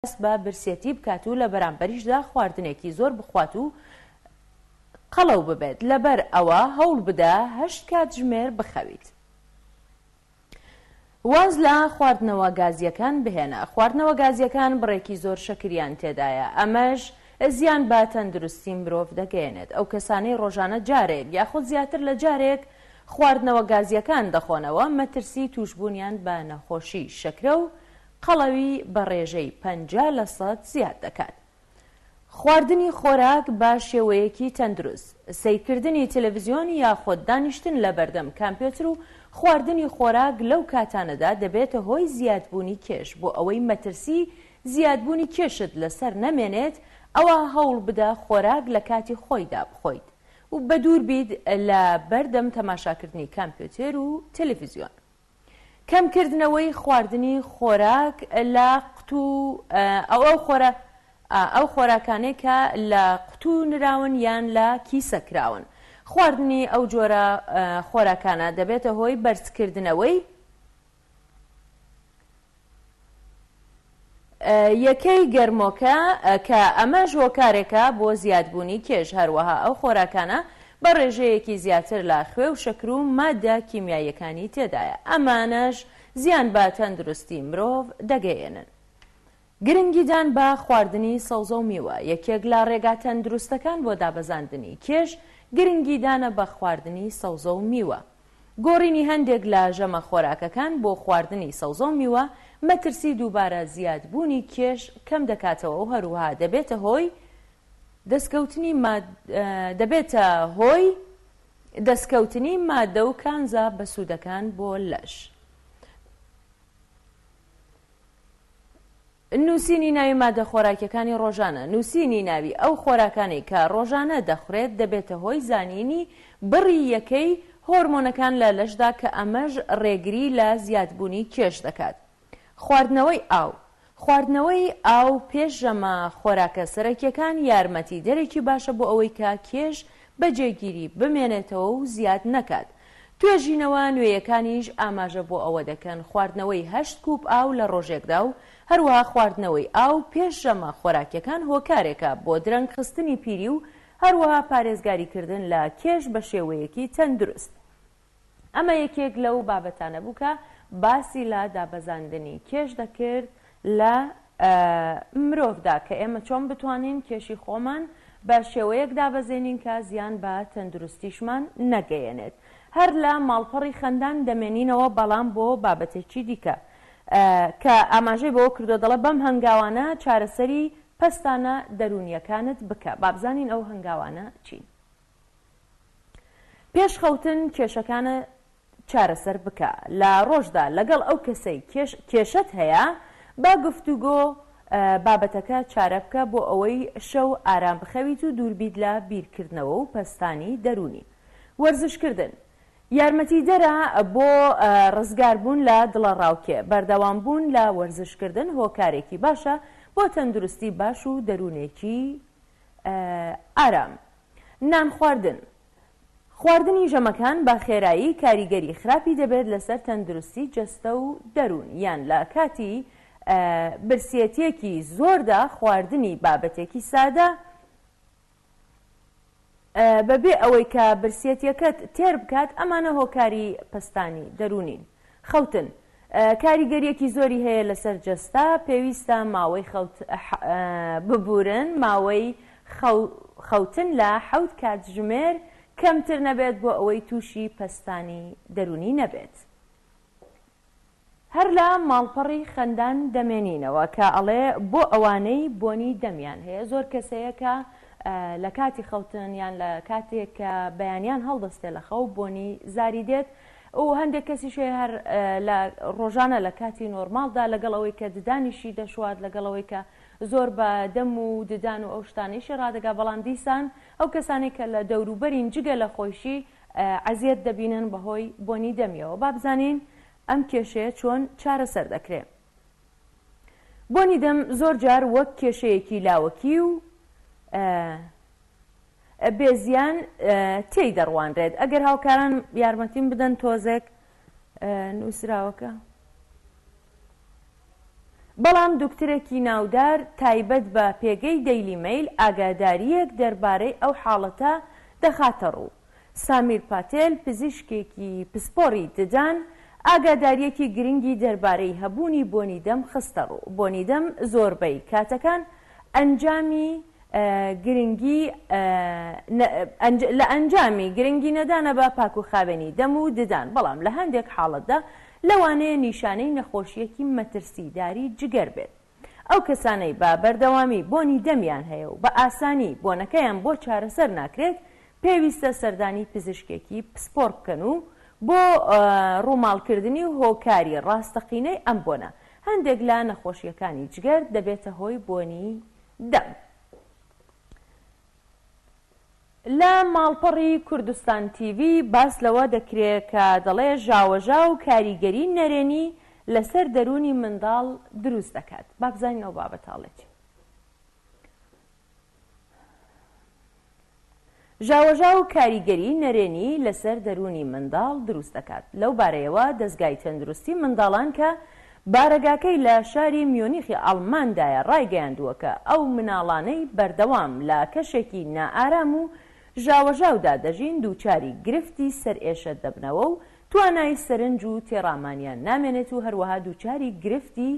بە برسێتی بکات و لە بەرامبەریشدا خواردنێکی زۆر بخوات و قەڵەو ببێت. لەبەر ئەوە هەوڵ بدە 8 کاتژمێر بخەویت. واز لە خواردنەوە گازیەکان بهێنە. خواردنەوە گازیەکان بڕێکی زۆر شەکریان تێدایە، ئەمەش زیان بە تەندروستی مرۆڤ دەگەێنێت. ئەو کەسانەی ڕۆژانە جارێک یاخود زیاتر لە جارێک خواردنەوە گازیەکان دەخۆنەوە مەترسی توشبوونیان بە نەخۆشی شەکرە و قەڵەوی بە ڕێژەی 50% زیاد دەکات. خواردنی خۆراک بە شێوەیەکی تەندروست، سەیرکردنی تەلەڤیزیۆن یاخود دانیشتن لە بەردەم کامپیۆتر و خواردنی خۆراک لەو کاتانەدا دەبێتە هۆی زیادبوونی کێش. بۆ ئەوەی مەترسی زیادبوونی کێشت لەسەر نەمێنێت، ئەوە هەوڵ بدە خۆراک لە کاتی خۆیدا بخۆیت و بە دوور بیت لە بەردەم تەماشاکردنی کامپیۆتر و تەلەڤیزیۆن. کەمکردنەوەی خواردنی خۆراک لە ئەو خۆراکانەی کە لە قوتو نراون یان لە کیسە کراون. خواردنی ئەو جۆرە خۆراکانە دەبێتە هۆی بەرزکردنەوەی یەکەی گەرمۆکە کە ئەمە هۆکارێکە بۆ زیادبوونی کێش. هەروەها ئەو خۆراکانە بە ڕێژەیەکی زیاتر لە خوێ و شەکر و مادە کیمیاییەکانی تێدایە، ئەمانەش زیان بە تەندروستی مرۆڤ دەگەیەنن. گرنگیدان بە خواردنی سەوزە و میوە یەکێک لە ڕێگا تەندروستەکان بۆ دابەزاندنی کێش گرنگیدانە بە خواردنی سەوزە و میوە. گۆڕینی هەندێک لە ژەمە خۆراکەکان بۆ خواردنی سەوزە و میوە مەترسی دووبارە زیادبوونی کێش کەم دەکاتەوە و هەروەها دەبێتە هۆی دەستکەوتنی مادە و کانزە بەسوودەکان بۆ لەش. نووسینی ناوی مادە خۆراکیەکانی ڕۆژانە. نووسینی ناوی ئەو خۆراکانی کە ڕۆژانە دەخورێت دەبێتە هۆی زانینی بڕی یەکەی هۆرمۆنەکان لە لەشدا کە ئەمەش ڕێگری لە زیادبوونی کێش دەکات. خواردنەوەی ئاو پێش ژەمە خۆراکە سەرەکیەکان یارمەتی دەرێکی باشە بۆ ئەوەی کا کێش بەجێگیری بمێنێتەوە و زیاد نەکات. توێژینەوە نوێیەکانیش ئاماژە بۆ ئەوە دەکەن خواردنەوەی 8 کوب ئاو لە ڕۆژێکدا و هەروەها خواردنەوەی ئاو پێش ژەمە خۆراکیەکان هۆکارێکە بۆ درەنگ خستنی پیری و هەروەها پارێزگاریکردن لە کێش بە شێوەیەکی تەندروست. ئەمە یەکێک لەو بابەتانە بوو کە باسی لە دابەزاندنی کێش دەکرد لە مرۆڤدا کە ئێمە چۆن بتوانین کێشی خۆمان بە شێوەیەک دابەزێنین کە زیان بە تەندروستیشمان نەگەیەنێت. هەر لە ماڵپەڕی خەندان دەمێنینەوە بەڵام بۆ بابەتێکی دیکە کە ئاماژەی بۆ کردو دەڵە بەم هەنگاوانە چارەسەری پەستانە دەرونیەکانت بکە. بابزانین ئەو هەنگاوانە چین. پێش خەوتن کێشەکانە چارەسەر بکە. لە ڕۆژدا لەگەڵ ئەو کەسەی کێشت هەیە با گفتوگۆ بابەتەکە چارە بکە بۆ ئەوەی شەو ئارام بخەویت و دووربیت لە بیرکردنەوە و پەستانی دەرونی. وەرزشکردن یارمەتی دەرە بۆ ڕزگاربوون لە دڵە ڕاوکێ. بەردەوامبوون لە وەرزشکردن هۆکارێکی باشە بۆ تەندروستی باش و دەرونێکی ئارام. نان خواردنی ژەمەکان بە خێرایی کاریگەری خراپی دەبێت لەسەر تەندروستی جەستە و دەرون یان لە کاتی برسێتیەکی زۆردا خواردنی بابەتێکی سادە بەبێ ئەوەی کە برسێتیەکەت تێر بکات ئەمانە هۆکاری پەستانی دەرونین. خەوتن کاریگەریەکی زۆری هەیە لەسەر جەستا. پێویستە ماوەی ببورن ماوەی خەوتن لە 7 کاتژمێر کەمتر نەبێت بۆ ئەوەی تووشی پەستانی دەرونی نەبێت. هەر لە ماڵپەڕی خەندان دەمێنینەوە کە ئەڵێ بۆ ئەوانەی بۆنی دەمیان هەیە. زۆر کەسەیە کە لە کاتی خەوتن یان لە کاتێک کە بەیانیان هەڵدەستێ لە خەو بۆنی زاری دێت و هەندێک کەسیشێ هەر لە ڕۆژانە لە کاتی نۆرمالدا لەگەڵ ئەوەی کە ددانیشی دەشوات لەگەڵ ئەوەی کە زۆر بە دەم و ددان و ئەو شتانیشی ڕادەگا بەڵام دیسان ئەو کەسانی کە لە دەوروبەرین جگە لە خۆشی عەزیەت دەبینن بەهۆی بۆنی دەمیەوە. با بزانین ئەم کێشەیە چۆن چارەسەر دەکرێت. بۆنی دەم زۆر جار وەک کێشەیەکی لاوەکی و بێزیان تێی دەڕوانرێت. ئەگەر هاوکاران یارمەتیم بدەن تۆزێک نووسراوەکە بەڵام دکتۆرێکی ناودار تایبەت بە پێگەی دەیلی میل ئاگاداریەک دەربارەی ئەو حاڵەتە دەخاتە ڕوو. سامیر پاتێل پزیشکێکی پسپۆڕی ددان ئاگاداریەکی گرنگی دەربارەی هەبوونی بۆنی دەم خستە ڕوو. بۆنی دەم زۆربەی کاتەکان ئەنجامی لە ئەنجامی گرنگی نەدانە بە پاکوخاوێنی دەم و ددان، بەڵام لە هەندێک حاڵەتدا لەوانەیە نیشانەی نەخۆشیەکی مەترسیداری جگەر بێت. ئەو کەسانەی بە بەردەوامی بۆنی دەمیان هەیە و بە ئاسانی بۆنەکەیان بۆ چارەسەر ناکرێت پێویستە سەردانی پزیشکێکی پسپۆڕ بکەن و بۆ ڕووماڵکردنی و هۆکاری ڕاستەقینەی ئەم بۆنە. هەندێک لە نەخۆشیەکانی جگەر دەبێتە هۆی بۆنی دەم. لە ماڵپەڕی کوردستان TV باس لەوە دەکرێت کە دەڵێ ژاوەژا و کاریگەری نەرێنی لەسەر دەرونی منداڵ دروست دەکات. با بزانینەوە بابەتاڵێکی. ژاوەژا و کاریگەری نەرێنی لەسەر دەرونی منداڵ دروست دەکات. لەو بارەیەوە دەستگای تەندروستی منداڵان کە بارەگاکەی لە شاری میۆنیخی ئەڵماندایە ڕایگەیاندووە کە ئەو مناڵانەی بەردەوام لە کەشێکی نائارام و ژاوەژاودا دەژین دووچاری گرفتی سەرئێشە دەبنەوە و توانای سەرنج و تێڕامانیان نامێنێت و هەروەها دووچاری گرفتی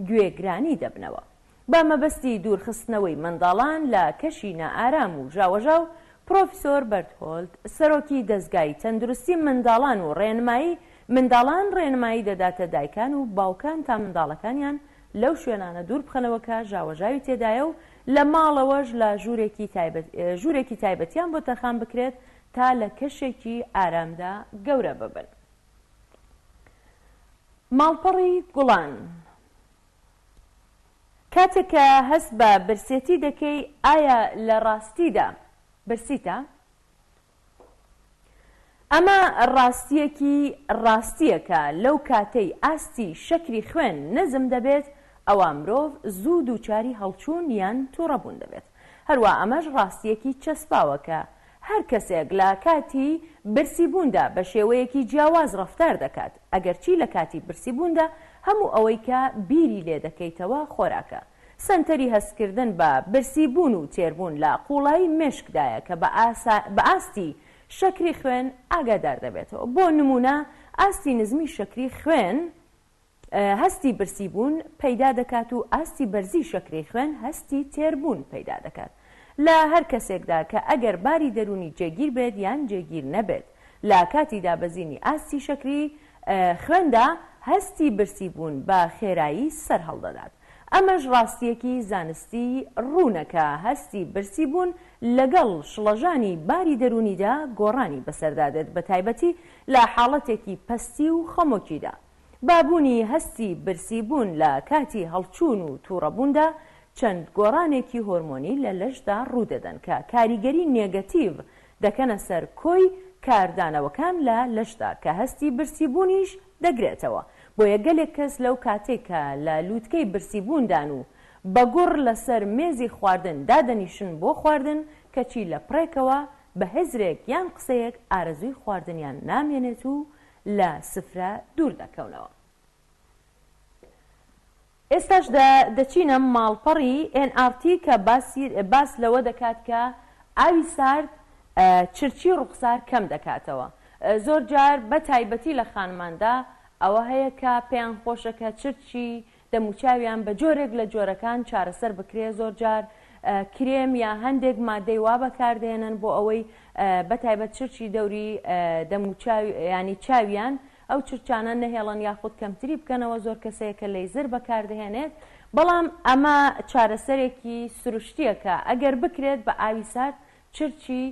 گوێگرانی دەبنەوە. با مەبەستی دوورخستنەوەی منداڵان لە کەشی نائارام و ژاوەژاو پرۆفیسۆر بەرتهۆلد سەرۆکی دەستگای تەندروستی منداڵان و منداڵان ڕێنمایی دەداتە دایکان و باوکان تا منداڵەکانیان لەو شوێنانە دوور بخەنەوە کە ژاوەژاوی تێدایە و لە ماڵەوەش لە ژوورێکی تایبەتیان بۆ تەرخان بکرێت تا لە کەشێکی ئارامدا گەورە ببن. ماڵپەڕی گوڵان کاتێک کە هەست بە برسێتی دەکەی ئایا لە ڕاستیدا برسیتە؟ ئەمە ڕاستیەکە لەو کاتەی ئاستی شەکری خوێن نەزم دەبێت ئەوە مرۆڤ زوو دووچاری هەڵچوون یان تووڕەبوون دەبێت. هەروە ئەمەش ڕاستیەکی چەسپاوەکە هەر کەسێک لە کاتی برسیبووندا بە شێوەیەکی جیاواز ڕەفتار دەکات، ئەگەرچی لە کاتی برسیبووندا هەموو ئەوەی کە بیری لێ دەکەیتەوە خۆراکە. سەنتەری هەستکردن بە برسیبوون و تێربوون لە قوڵایی مێشکدایە کە بە ئاستی شەکری خوێن ئاگادار دەبێتەوە. بۆ نمونە ئاستی نزمی شەکری خوێن هەستی برسیبوون پەیدا دەکات و ئاستی بەرزی شەکری خوێن هەستی تێربوون پەیدا دەکات لە هەر کەسێکدا کە ئەگەر باری دەرونی جێگیر بێت یان جێگیر نەبێت. لە کاتی دابەزینی ئاستی شەکری خوێندا هەستی برسیبوون بە خێرایی سەر هەڵدەدات. ئەمەش ڕاستیەکی زانستی ڕوونەکە هەستی برسیبوون لەگەڵ شڵەژانی باری دەرونیدا گۆڕانی بەسەردادێت، بە تایبەتی لە حاڵەتێکی پەستی و خەمۆکیدا. بابوونی هەستی برسیبوون لە کاتی هەڵچوون و تووڕەبووندا چەند گۆڕانێکی هۆرمۆنی لە لەشدا ڕوودەدەن کە کاریگەری نێگەتیڤ دەکەنە سەر کۆی کاردانەوەکان لە لەشدا کە هەستی برسیبوونیش دەگرێتەوە. بۆیە گەلێک کەس لەو کاتێکە لە لووتکەی برسیبووندان و بە گوڕ لەسەر مێزی خواردن دادەنیشن بۆ خواردن کەچی لە پڕێکەوە بە هێزرێک یان قسەیەک ئارەزووی خواردنیان نامێنێت و لە سفرە دوور دەکەونەوە. ئێستاش دەچینە ماڵپەڕی NRT کە باس لەوە دەکات کە ئاوی سارد چرچی ڕوخسار کەم دەکاتەوە. زۆر جار بە تایبەتی لە خانماندا ئەوە هەیە کە پێیان خۆشەکە چرچی دەموچاویان بە جۆرێک لە جۆرەکان چارەسەر بکرێ. زۆر جار کرێم یا هەندێک مادەی وا بەکاردێنن بۆ ئەوەی بە تایبەت چرچی دەوری دەموچاوی ینی چاویان ئەو چرچانە نەهێڵن یاخود کەمتری بکەنەوە. زۆر کەسەیەکە لەیزر بەکاردەهێنێت، بەڵام ئەمە چارەسەرێکی سروشتیەکە ئەگەر بکرێت بە ئاوی سارد چرچی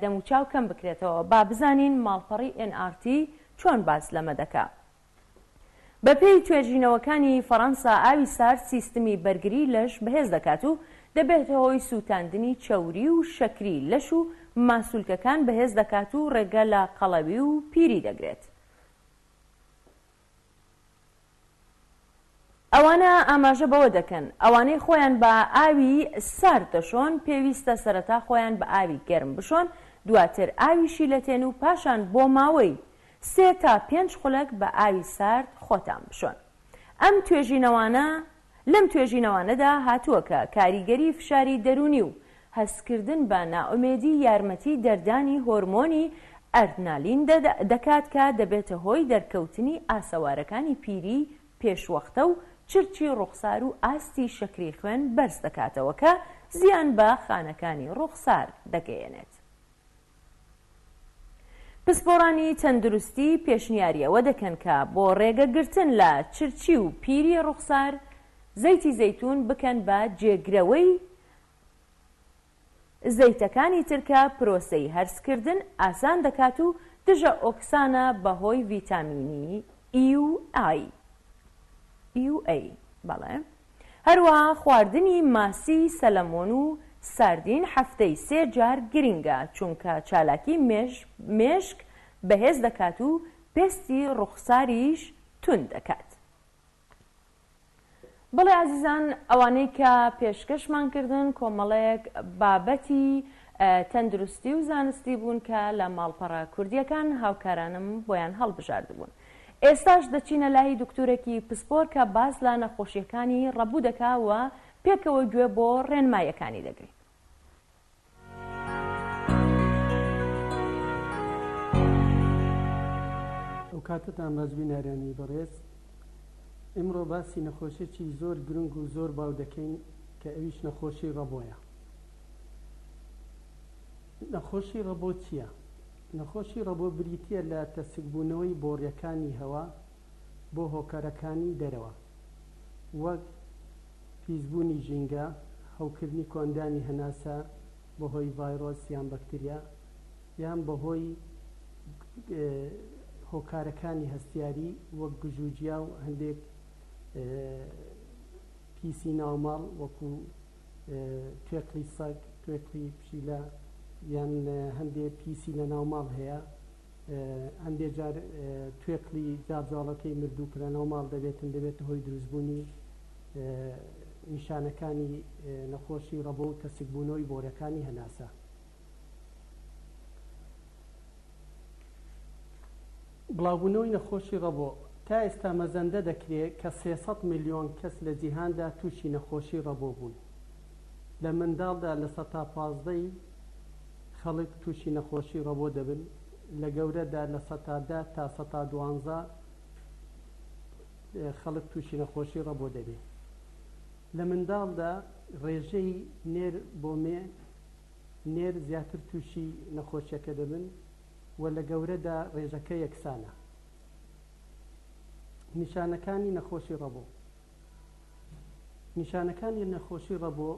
دەموچاو کەم بکرێتەوە. با بزانین ماڵپەڕی NRT چۆن باس لەمە دەکات. بەپێی توێژینەوەکانی فەڕەنسا ئاوی سارد سیستمی بەرگری لەش بەهێز دەکات و دەبێتە هۆی سووتاندنی چەوری و شەکری لەش و ماسوولکەکان بەهێز دەکات و ڕێگە لە قەڵەوی و پیری دەگرێت. ئەوانە ئاماژە بەوە دەکەن ئەوانەی خۆیان بە ئاوی سارد دەشۆن پێویستە سەرەتا خۆیان بە ئاوی گەرم بشۆن، دواتر ئاویشی لەتێن و پاشان بۆ ماوەی 3 تا 5 خولەک بە ئاوی سارد خۆتان بشۆن. ئەم توێژینەوانە لەم توێژینەوانەدا هاتووە کە کاریگەری فشاری دەرونی و هەستکردن بە نائومێدی یارمەتی دەردانی هۆرمۆنی ئەدرێنالین دەکات کە دەبێتە هۆی دەرکەوتنی ئاسەوارەکانی پیری پێشوەختە و چرکی ڕوخسار و ئاستی شەکری خوێن بەرز دەکاتەوە کە زیان بە خانەکانی ڕوخسار دەگەیەنێت. پسپۆڕانی تەندروستی پێشنیاریەوە دەکەن کە بۆ ڕێگەگرتن لە چرکی و پیری ڕوخسار زەیتی زەیتون بکەن بە جێگرەوەی زەیتەکانی ترکە پرۆسەی هەرسکردن ئاسان دەکات و دژە ئۆکسانە بەهۆی ڤیتامینی EUA. بەڵێ هەروەها خواردنی ماسی سەلەمۆن و ساردین هەفتەی 3 جار گرنگە چونکە چالاکی مێشک بەهێز دەکات و پێستی ڕوخساریش تون دەکات. بەڵێ عزیزان، ئەوانەی کە پێشکەشمان کردن کۆمەڵەیەک بابەتی تەندروستی و زانستی بوون کە لە ماڵپەڕە کوردیەکان هاوکارانم بۆیان هەڵبژاردبوون. ئێستاش دەچینە لای دکتۆرێکی پسپۆر کە باز لە نەخۆشیەکانی ڕەبوو دەکاوە پێکەوە گوێ بۆ ڕێنماییەکانی دەگرێت. ئەو کاتتان بەزبینەرانی بەڕێز، ئەمڕۆ باسی نەخۆشیێکی زۆر گرنگ و زۆر باو دەکەین کە ئەویش نەخۆشی ڕەبۆیە. نەخۆشی ڕەبۆ چییە؟ نەخۆشی ڕەبۆ بریتیە لە تەسکبوونەوەی بۆڕیەکانی هەوا بۆ هۆکارەکانی دەرەوە، وەک پیسبوونی ژینگە، هەوکردنی کۆندانی هەناسە بەهۆی ڤایرۆس یان بەکتریا، یان بەهۆی هۆکارەکانی هەستیاری وەک گژوجیا و هەندێک پیسی ناوماڵ وەکو توێقلی سەگ، توێقلی پشیلە یان هەندێک پیسی لە ناوماڵ هەیە، هەندێک جار توێقلی جاڵەکەی مردوو کە لە ناوماڵ دەبێت هۆی دروستبوونی نیشانەکانی نەخۆشی ڕەبۆ و تەسکبوونەوەی بۆرەکانی هەناسە. بڵاوبوونەوەی نەخۆشی ڕەبۆ تا ئێستا مەزەندە دەکرێت کە 300 ملیۆن کەس لە جیهاندا تووشی نەخۆشی ڕەبۆ بوون. لە منداڵدا لە 15 خەڵک تووشی نەخۆشی ڕەبۆ دەبن، لە گەورەدا لە 10 تا 12 خەڵک تووشی نەخۆشی ڕەبۆ دەبێت. لە منداڵدا ڕێژەی نێر بۆ نێر زیاتر تووشی نەخۆشیەکە دەبن و لە گەورەدا ڕێژەکە یەکسانە. نیشانەکانی نەخۆشی ڕەبۆ. نیشانەکانی نەخۆشی ڕەبۆ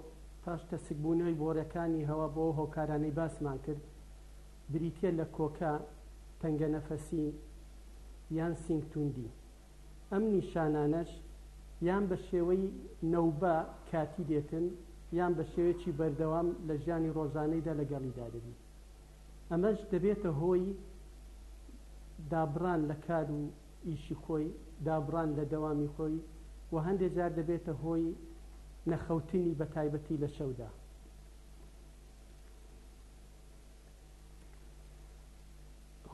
پاش تەسکبوونەوەی بۆڕەکانی هەوا بۆ هۆکارانەی باسمان کرد بریتیە لە کۆکە، تەنگە نەفەسی یان سینگتوندی. ئەم نیشانانەش یان بە شێوەی نەوبە کاتی دێتن یان بە شێوەیەکی بەردەوام لە ژیانی ڕۆژانەیدا لەگەڵیدا دەبی. ئەمەش دەبێتە هۆی دابڕان لە کار و ئیشی خۆی، دابڕان لە دەوامی خۆی و هەندێک جار دەبێتە هۆی نەخەوتنی بە تایبەتی لە شەودا.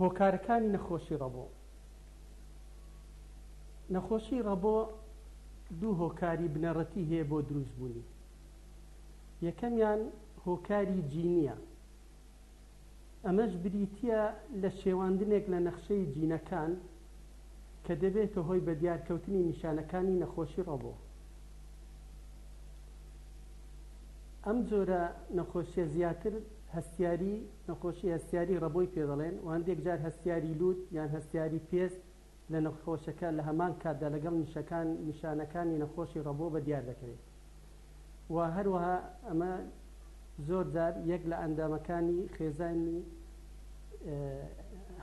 هۆکارەکانی نەخۆشی ڕەبۆ. نەخۆشی ڕەبۆ دوو هۆکاری بنەڕەتی هەیە بۆ دروستبوونی. یەکەمیان هۆکاری جینیە. ئەمەش بریتیە لە شێواندنێک لە نەخشەی جینەکان کە دەبێتە هۆی بە دیارکەوتنی نیشانەکانی نەخۆشی ڕەبۆ. ئەم جۆرە نەخۆشیە زیاتر هەستیاری، نەخۆشی هەستیاری ڕەبۆی پێ دەڵێن و هەندێک جار هەستیاری لووت یان هەستیاری پێست لە نەخۆشەکە لە هەمان کاتدا لەگەڵ نیشانەکانی نەخۆشی ڕەبۆ بە دیار دەکرێت. و هەروەها ئەمە زۆر جار یەک لە ئەندامەکانی خێزانی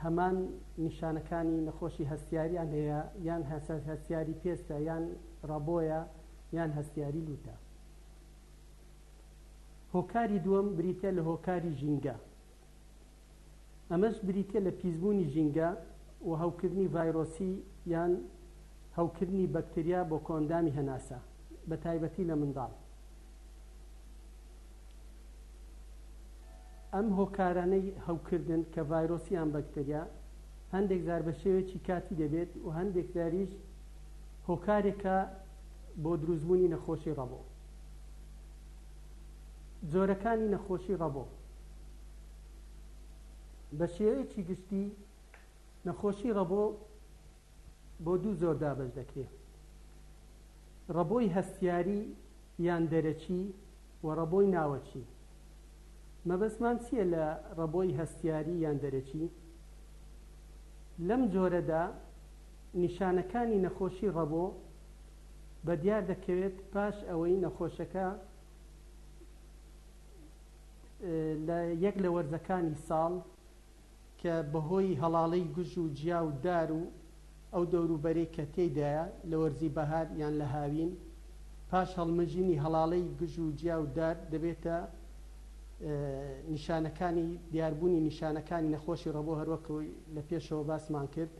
هەمان نیشانەکانی نەخۆشی هەستیاریان هەیە، یان هەستیاری پێستە یان ڕەبۆیە یان هەستیاری لوتە. هۆکاری دووەم بریتە لە هۆکاری ژینگە. ئەمەش بریتە لە پیسبوونی ژینگە و هەوکردنی ڤایرۆسی یان هەوکردنی بەکتریا بۆ کۆندامی هەناسە بە تایبەتی لە منداڵ. ئەم هۆکارانەی هەوکردن کە ڤایرۆسی یان بەکتریا هەندێک جار بە شێوەیەکی کاتی دەبێت و هەندێک جاریش هۆکارێکە بۆ دروستبوونی نەخۆشی ڕەبۆ. جۆرەکانی نەخۆشی ڕەبۆ بە شێوەیەکی گشتی نەخۆشی ڕەبۆ بۆ دوو زۆر دابەش دەکرێت: ڕەبۆی هەستیاری یان دەرەچی و ڕەبۆی ناوەچی. مەبەستمان چییە لە ڕەبۆی هەستیاری یان دەرەچی؟ لەم جۆرەدا نیشانەکانی نەخۆشی ڕەبۆ بەدیار دەکەوێت پاش ئەوەی نەخۆشەکە لە یەک لە وەرزەکانی ساڵ کە بەهۆی هەڵاڵەی گوژ و جیا و دار و ئەو دەوروبەرەی کە تێیدایە لە وەرزی بەهار یان لە هاوین، پاش هەڵمەژینی هەڵاڵەی گوژ و جیا و دار دەبێتە نیشانەکانی دیاربوونی نیشانەکانی نەخۆشی ڕەبۆ، هەروەکەوەی لە پێشەوە باسمان کرد.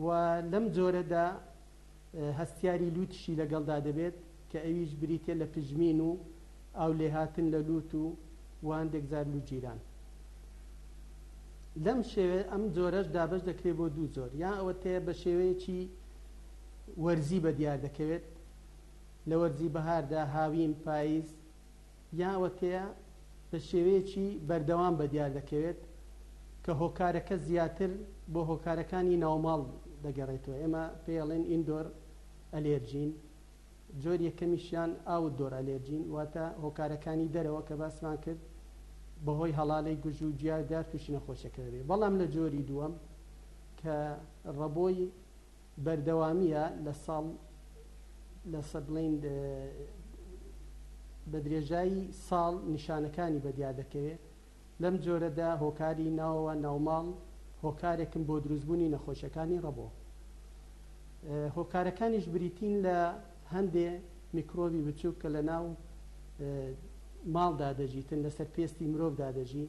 و لەم جۆرەدا هەستیاری لوتشی لەگەڵدا دەبێت کە ئەویش بریتێ لە پژمین و ئاو لێهاتن لە لوت و هەندێک زار لوت جیران. لەم شێوێ ئەم جۆرەش دابەش دەکرێت بۆ دوو زۆر: یان ئەوە تەیە بە شێوەیەکی وەرزی بەدیار دەکەوێت لە وەرزی بەهاردا، هاوین، پاییز، یان ئەوە تەیە بە شێوەیەکی بەردەوام بەدیار دەکەوێت کە هۆکارەکە زیاتر بۆ هۆکارەکانی ناوماڵ دەگەڕێتەوە. ئێمە پێڵێن ئیندۆر ئەلێرجین. جۆری یەکەمیشیان ئاوتدۆر ئەلێرجین، واتە هۆکارەکانی دەرەوە کە باسمان کرد بەهۆی هەڵاڵەی گوژ و جیادار تووشی نەخۆشەکە دەبێت. بەڵام لە جۆری دووەم کە ڕەبۆی بەردەوامیە لە ساڵ لە سەبڵین بە درێژایی ساڵ نیشانەکانی بەدیار دەکەوێت، لەم جۆرەدا هۆکاری ناوەوە ناوماڵ هۆکارێکم بۆ دروستبوونی نەخۆشەکانی ڕەبۆ. هۆکارەکانیش بریتین لە هەندێ میکرۆبی بچووک کە لە ناو ماڵدا دەژیتن، لەسەر پێستی مرۆڤدا دەژی.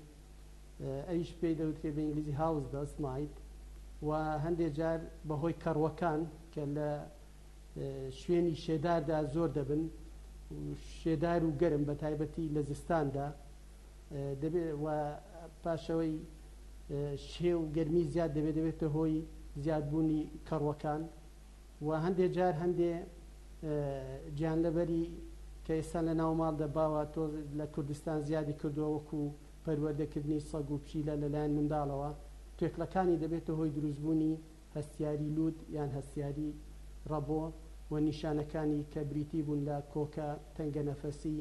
ئەویش پێی دەوترێت بە ئینگلیزی هاوس دەست مایت. و هەندێک جار بەهۆی کەڕوەکان کە لە شوێنی شێداردا زۆر دەبن، شێدار و گەرم بە تایبەتی لە زستاندا دەبێت و پاشەوەی شێ و گەرمی زیاد دەبێتە هۆی زیادبوونی کەڕوەکان. و هەندێک جار هەندێ گیانلەبەری کە ئێستا لە ناوماڵ دەباوە تۆ لە کوردستان زیادی کردووە، وەکو پەروەردەکردنی سەگ و پشیلە لەلایەن منداڵەوە، توێکلەکانی دەبێتە هۆی دروستبوونی هەستیاری لوت یان هەستیاری ڕەبۆ و نیشانەکانی کە بریتی بوون لە کۆکە، تەنگە نەفەسی،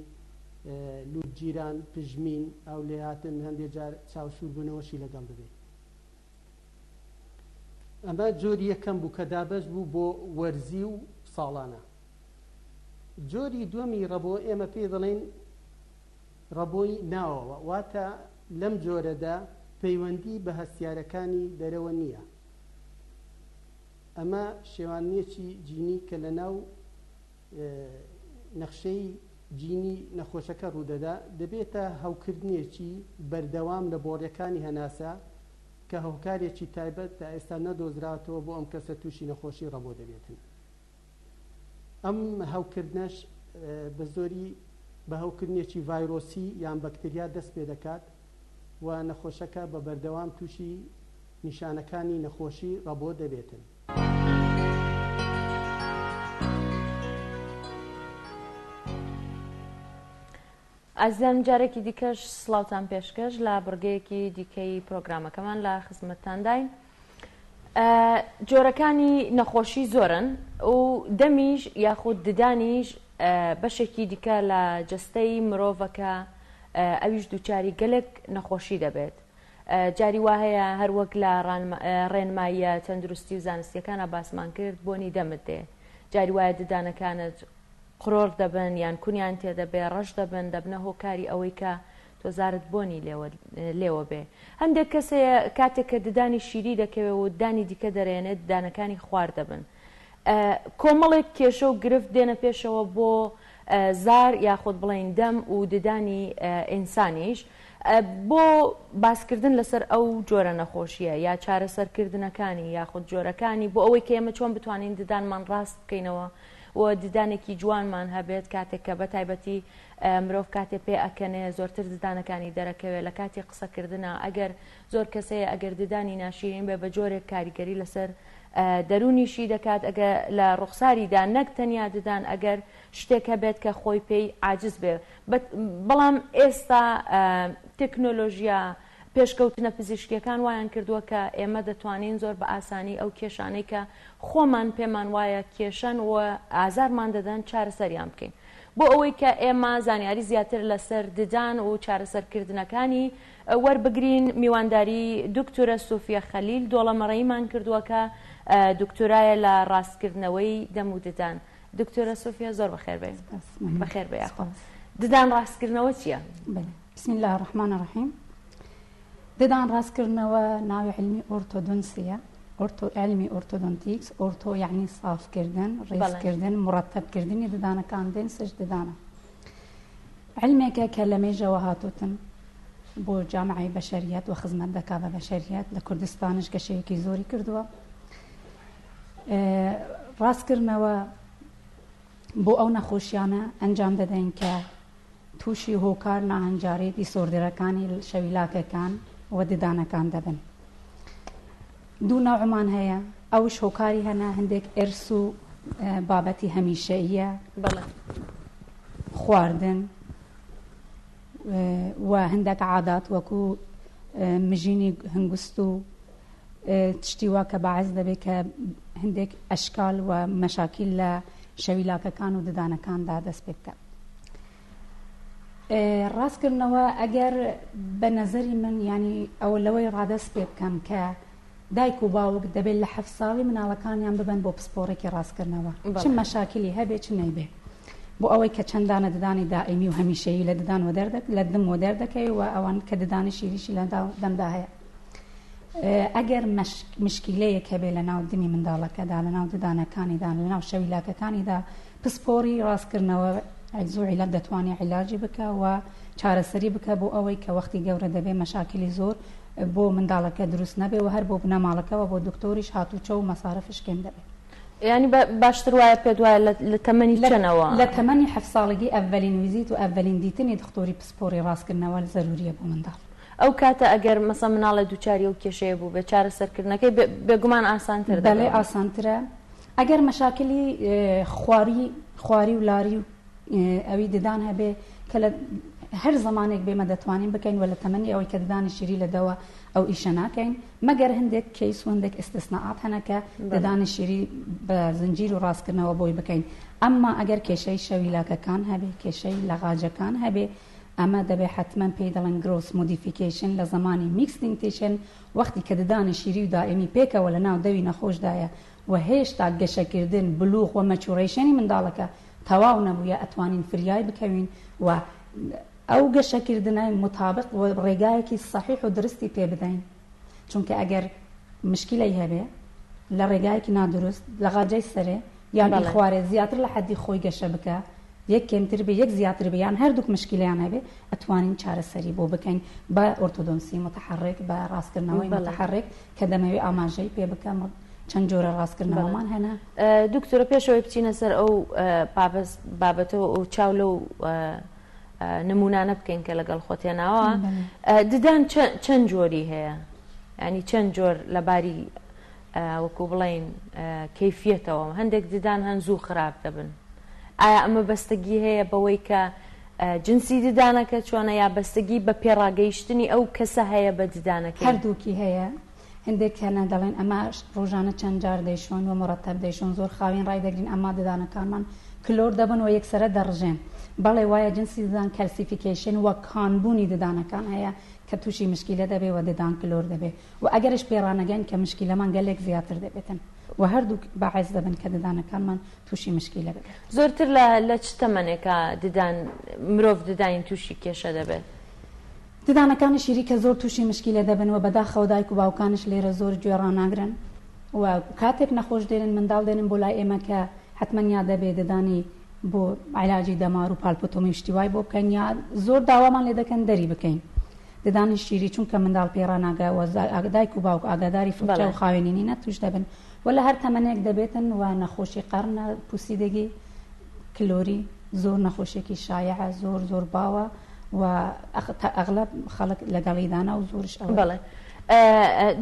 لوت جیران، پژمین، ئاو لێهاتن، هەندێک جار چاوسوور بوونەوەشی لەگەڵ دەبێت. ئەمە جۆری یەکەم بوو کە دابەش بوو بۆ وەرزی و ساڵانە. جۆری دووەمی ڕەبۆ ئێمە پێ دەڵێن ڕەبۆی ناوەوە، واتە لەم جۆرەدا پەیوەندی بە هەستیارەکانی دەرەوە نییە. ئەمە شێوانیەکی جینی کە لە ناو نەخشەی جینی نەخۆشەکە ڕوودەدا دەبێتە هەوکردنیەکی بەردەوام لە بۆڕیەکانی هەناسە کە هۆکارێکی تایبەت تا ئێستا نەدۆزراتەوە بۆ ئەم کەسە تووشی نەخۆشی ڕەبۆ دەبێتن. ئەم هەوکردنەش بە زۆری بە هەوکردنێکی ڤایرۆسی یان بەکتریا دەست پێ دەکات و نەخۆشەکە بە بەردەوام تووشی نیشانەکانی نەخۆشی ڕەبۆ دەبێتن. ئازیزان، جارێکی دیکەش سڵاوتان پێشکەش لە بڕگەیەکی دیکەی پرۆگرامەکەمان لە خزمەتتانداین. جۆرەکانی نەخۆشی زۆرن و دەمیش یاخود ددانیش بەشێکی دیکە لە جەستەی مرۆڤەکە ئەویش دووچاری گەلێک نەخۆشی دەبێت. جاری وا هەیە هەروەک لە ڕێنماییە تەندروستی و زانستیەکانە باسمان کرد بۆنی دەمت دێ. جاری وایە ددانەکانت قڕۆر دەبن یان کونیان تێدەبێ، ڕەش دەبن، دەبنە هۆکاری ئەوەی کە تۆزارت بۆنی لێوە بێ. هەندێک کەسەیە کاتێک کە ددانی شیری دەکەوێت و دانی دیکە دەرێنێت ددانەکانی خوار دەبن. کۆمەڵێک کێشە و گرفت دێنە پێشەوە بۆ زار یاخود بڵین دەم و ددانی ئینسانیش بۆ باسکردن لەسەر ئەو جۆرە نەخۆشیە یا چارەسەرکردنەکانی یاخود جۆرەکانی بۆ ئەوەی کە ئێمە چۆن بتوانین ددانمان ڕاست بکەینەوە و ددانێکی جوانمان هەبێت کاتێک کە بە تایبەتی مرۆڤ کاتێ پێ ئەکەنێ زۆرتر ددانەکانی دەرەکەوێت لە کاتی قسەکردنە. ئەگەر زۆر کەسەیە ئەگەر ددانی ناشیرین بێ بە جۆرێک کاریگەری لەسەر دەرونیشی دەکات ئەگەر لە ڕوخساریدا نەک تەنیا ددان ئەگەر شتێکە بێت کە خۆی پێی عاجز بێ بەڵام ئێستا تەکنۆلۆژیا پێشکەوتنە پزیشکیەکان وایان کردووە کە ئێمە دەتوانین زۆر بە ئاسانی ئەو کێشانەی کە خۆمان پێمان وایە کێشەن و ئازارمان دەدەن چارەسەریان بکەین بۆ ئەوەی کە ئێمە زانیاری زیاتر لەسەر ددان و چارەسەرکردنەکانی وەربگرین میوانداری دکتۆرە سۆفیا خەلیل دۆڵەمەڕەیمان کردووە کە دکتۆرایە لە ڕاستکردنەوەی دەم و ددان. دکتۆرە سۆفیا زۆر بەخێر بێ. بەخێر بێ یاخۆ. ددان ڕاستکردنەوە چییە؟ بسم الله الرحمن الرحیم. ددان ڕاستکردنەوە ناوی علمی ئۆرتۆدۆنسیە، علمی ئۆرتۆدۆنتیکس، ئۆرتۆ یعنی سافکردن، ڕێزکردن، مڕەتەبکردنی ددانەکان دێن سەر ددانە. علمێکە کە لە مێژەوە هاتووتن بۆ جامعەی بەشەریەت و خزمەت دەکا بە بەشەریەت لە کوردستانش گەشەیەکی زۆری کردووە. ڕاستکردنەوە بۆ ئەو نەخۆشیانە ئەنجام دەدەین کە تووشی هۆکار ناهەنجاری دیسۆردەرەکانی شەویلاکەکان و ددانەکان دەبن. دوو ناوعمان هەیە، ئەوش هۆکاری هەنا هەندێک ئێرس و بابەتی هەمیشەییە، خواردن و هەندێک عادات وەکو مژینی هەنگوست و تشتی وا کە باعث دەبێت کە هەندێک ئەشکال و مەشاکیل لە شەویلاکەکان و ددانەکاندا دەست پێ بکات. ڕاستکردنەوە ئەگەر بە نەزەری من ینی ئەو لەوەی ڕادەست پێ بکەم کە دایک و باوک دەبێت لە 7 ساڵی مناڵەکانیان ببن بۆ پسپۆڕێکی ڕاستکردنەوە چ مەشاکلی هەبێت چ نەیبێ بۆ ئەوەی کە چەندانە ددانی دائیمی و هەمیشەیی لە ددان و لە دم و دەردەکەی و ئەوان کە ددانی شیریشی لە دەمدا هەیە. ئەگەر مشکیلەیەک هەبێ لە ناو دمی منداڵەکەدا لە ناو ددانەکانیدا لە ناو شەویلاکەکانیدا پسپۆڕی ڕاستکردنەوە زۆر عیلەت دەتوانێت عیلاجی بکە و چارەسەری بکە بۆ ئەوەی کە وەختی گەورە دەبێ مەشاکلی زۆر بۆ منداڵەکە دروست نەبێ و هەر بۆ بنەماڵەکەەوە بۆ دکتۆریش هاتوچە و مەسارەفش کەم دەبێت. ینی باشتر وایە پێت وایە لە تەمەنی چەنەوە لە تەمەنی 7 ساڵگی ئەڤەلین ویزیت و ئەڤەلین دیتنی دکتۆری پسپۆڕی ڕاستکردنەوە زەروریە بۆ منداڵ. ئەو کاتە ئەگەر مەسە مناڵە دووچاری و کێشەیە بوو بە چارەسەرکردنەکەی بێگومان ئاسانتر دەڵێ ئاسانترە. ئەگەر مەشاکلی خواری و لاری و ئەوی ددان هەبێ کە لە هەر زمانێک بێمە دەتوانین بکەین و لە تەمەنی ئەوەی کە ددانی شیری لەدەوە ئەو ئیشە ناکەین مەگەر هەندێک کەیس و هەندێک ئستثناءات هەنە کە ددانی شیری بە زنجیر و ڕاستکردنەوە بۆی بکەین. ئەمما ئەگەر کێشەی شەویلاکەکان هەبێ کێشەی لەغاجەکان هەبێ ئەمە دەبێ حتمما پێی دەڵێن گرۆس مۆدیفیکیشن لە زمانی میکسدینگتیشن وەختی کە ددانی شیری و دائیمی پێکەوە لە ناو دەوی نەخۆشدایە و هێشتا گەشەکردن بلوغ و مەچوڕیشنی منداڵەکە تەواو نەبووە ئەتوانین فریای بکەوین و ئەو گەشەکردنای مطابق و ڕێگایەکی صحیح و درستی پێ بدەین چونکە ئەگەر مشکلەی هەبێ لە ڕێگایەکی نادروست لە غاجەی سەرێ یان خوارێ زیاتر لە حەدی خۆی گەشە بکە یەک کەمتر بێ یەک زیاتر بێ یان هەردووک مشکلیان هەبێ ئەتوانین چارەسەری بۆ بکەین بە ئۆرتۆدۆنسی متحرک بە ڕاستکردنەوەی متحرک کە دەمەوێت ئاماژەی پێ بکەم چەند جۆرە ڕاستکردنەوەمان هەنا. دکتۆرە پێشەوەی بچینە سەر ئەو بابەتەوە ئەو چاولە و نمونانە بکەین کە لەگەڵ خۆتێناوە ددان چەند جۆری هەیە ینی چەند جۆر لەباری وەکو بڵین کەیفیەتەوە هەندێک ددان هەن زوو خراپ دەبن ئایا ئەمە بەستگی هەیە بەوەی کە جنسی ددانەکە چۆنە یا بەستگی بە پێڕاگەیشتنی ئەو کەسە هەیە بە ددانەکە هەردووکی هەیە هەندێک کەنە دەڵێن ئەمە ڕۆژانە چەند جار دەیشۆن و مڕەتەب دەیشۆن زۆر خاوین ڕای دەگرین ئەمما ددانەکانمان کلۆر دەبن و یەکسەرە دەڕژێن بەڵێ وایە جنسی ددان کەلسیفیکیشن و کانبوونی ددانەکان هەیە کە تووشی مشکلە دەبێ و ددان کلۆر دەبێ و ئەگەرش پێڕانەگەن کە مشکلەمان گەلێک زیاتر دەبێتن و هەردوو باعث دەبن کە ددانەکانمان تووشی مشکلە بێت. زۆرتر لە چ تەمەنێکە ددان مرۆڤ ددانی تووشی کێشە دەبێت؟ ددانەکانی شیری کە زۆر تووشی مشکلە دەبن و بەداخەوە دایک و باوکانش لێرە زۆر گوێڕاناگرن و کاتێک نەخۆش دێنن منداڵ دێنن بۆ لای ئێمە کە حتمما یا دەبێ ددانی بۆ عیلاجی دەمار و پاڵپۆتۆمی شتیوای بۆ بکەین یا زۆر داوامان لێ دەکەن دەری بکەین ددانی شیری چونکە منداڵ پێڕاناگەوە دایک و باوک ئاگاداری فڵچە و خاوێنینی نەتوش دەبن و لە هەر تەمەنێک دەبێتن و نەخۆشی قەرنە پوسیدەگی کلۆری زۆر نەخۆشیێکی شایعە زۆر باوە و ئەغلب خەڵک لەگەڵیدانا و زۆرش بەڵێ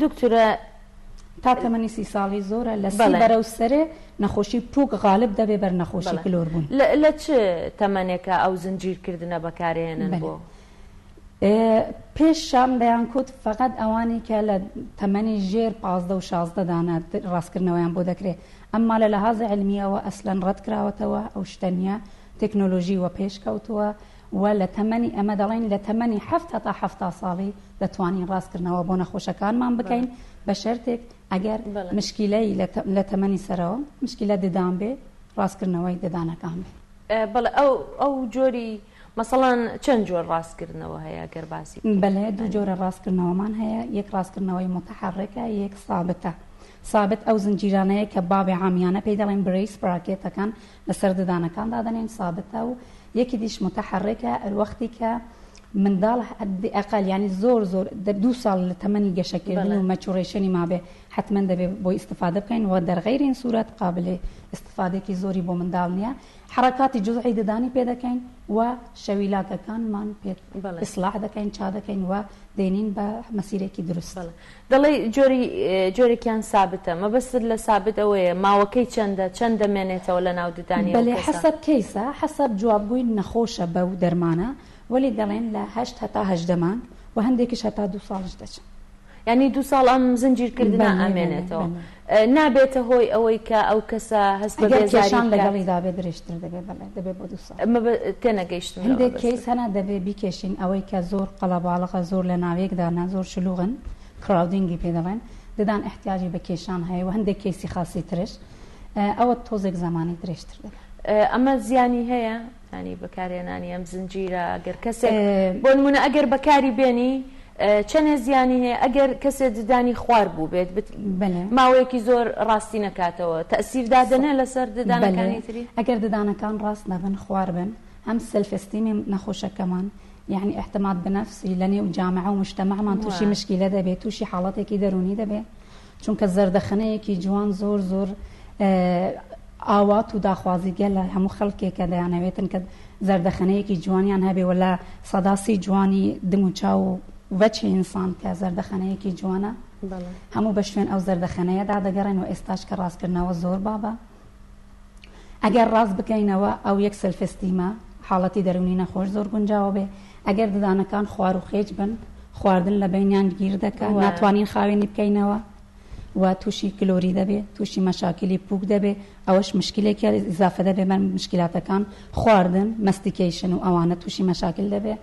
دکتۆرە تا تەمەنی 30 ساڵی زۆرە لە 30 بەرەو سەرێ نەخۆشی پووک غالب دەبێ بەر نەخۆشی کلۆربوون. لە چ تەمەنێکە ئەو زنجیرکردنە بەکارهێنن بۆ؟ پێش شام دەیانکوت فقط ئەوانی کە لە تەمەنی ژێر 15 و 16 دانە ڕاستکردنەوەیان بۆ دەکرێت، ئەمما لە لەحاظی علمیەوە ئەسلەن ڕەت کراوەتەوە ئەو شتەنیە تەکنۆلۆژی وە پێشکەوتووە و لە تەمەنی ئەمە دەڵێن لە تەمەنی 7 تا 7 ساڵی دەتوانین ڕاستکردنەوە بۆ نەخۆشەکانمان بکەین بە شەرتێک ئەگەر مشکیلەی لە تەمەنی سەرەوە مشکلە ددان بێ ڕاستکردنەوەی ددانەکان بێ. بەڵێ ئەو جۆری مەسەڵەن چەند جۆر ڕاستکردنەوە هەیە گەر باسی؟ بەڵێ دوو جۆرە ڕاستکردنەوەمان هەیە، یەک ڕاستکردنەوەی متحرکە، یەک سابتە. سابت ئەو زنجیرانەیە کە بابێ عامیانە پێی دەڵێن بریس براکێتەکان لەسەر ددانەکاندا دەنێن سابتە، و یەکی دیش متحرکە وەختی کە منداڵ ئەقل ینی زۆر 2 ساڵ لە تەمەنی گەشەکردن و مەچوڕێشنی مابێ حتمما دەبێ بۆی استفادە بکەین و دەرغەیرین سوورەت قابلێ استفادێکی زۆری بۆ منداڵ نییە. حرکاتی جزئی ددانی پێ دەکەین و شەویلاکەکانمان پێ ئیسلاح دەکەین، چا دەکەین و دێنین بە مەسیرێکی دروست. دەڵێ جۆرێکیان سابتە، مەبەست لە سابت ئەوەیە ماوەکەی چەند دەمێنێتەوە لە ناو ددانی؟ بەڵێ حەسەب کەیسە، حەسەب جوابگووی نەخۆشە بەو دەرمانە، وەلی دەڵێن لە 8 هەتا 8 دەمان و هەندێکیش هەتا 2 ساڵش دەچن. ینی 2 ساڵ ئەم زنجیرکردنە ئەمێنێتەوە. نابێتە هۆی ئەوەی کە ئەو کەسە هەست بە بێزاری لەگەڵی دابێت درێژتر دەبێت، دەبێت بۆ 2 ساڵ. تێنەگەیشتم هەندێک کەیس هەنا دەبێت بیکێشین ئەوەی کە زۆر قەڵەباڵغە زۆر لە ناوێکدانا زۆر شلوغن، کراودینگی پێ دەڵێن، ددان احتیاجی بە کێشان هەیە و هەندێک کەیسی خاصی ترش ئەوە تۆزێک زمانی درێژتر دەبێت. ئەمە زیانی هەیە ینی بەکارهێنانی ئەم زنجیرە ئەگەر کەسێک بۆ نمونە ئەگەر بەکاری بێنی چەند زیانی هەیە؟ ئەگەر کەسێک ددانی خوار بوو بێت ماوەیەکی زۆر ڕاستی نەکاتەوە تەسیردادنە لەسەر ددانەکانی تری؟ ئەگەر ددانەکان ڕاست نەبن خوار بن هەم سلفستیمی نەخۆشەکەمان یعنی احتماد بنفسی لە نێو جامعە و مجتەمەعمان تووشی مشکیلە دەبێت، تووشی حاڵەتێکی دەرونی دەبێت، چونکە زەردەخەنەیەکی جوان زۆر ئاوات و داخوازیگە لە هەموو خەڵکێکە دەیانەوێتن کە زەردەخەنەیەکی جوانیان هەبێ و لە سەداسی جوانی دم و چاو وەچی ئینسان کە زەردەخەنەیەکی جوانە هەموو بە شوێن ئەو زەردەخەنەیەدا دەگەڕێن و ئێستاش کە ڕاستکردنەوە زۆر بابە. ئەگەر ڕاست بکەینەوە ئەو یەک سلفستیمە حاڵەتی دەرونی نەخۆش زۆر گونجاوە بێ. ئەگەر ددانەکان خوار و خێج بن خواردن لە بینیان گیر دەکات، ناتوانین خاوێنی بکەینەوە و تووشی کلۆری دەبێت، تووشی مەشاکلی پووک دەبێت، ئەوەش مشکلێکی ئیزافە دەبێت بە مشکلاتەکان خواردن، مەستیکیشن و ئەوانە تووشی مەشاکل دەبێت،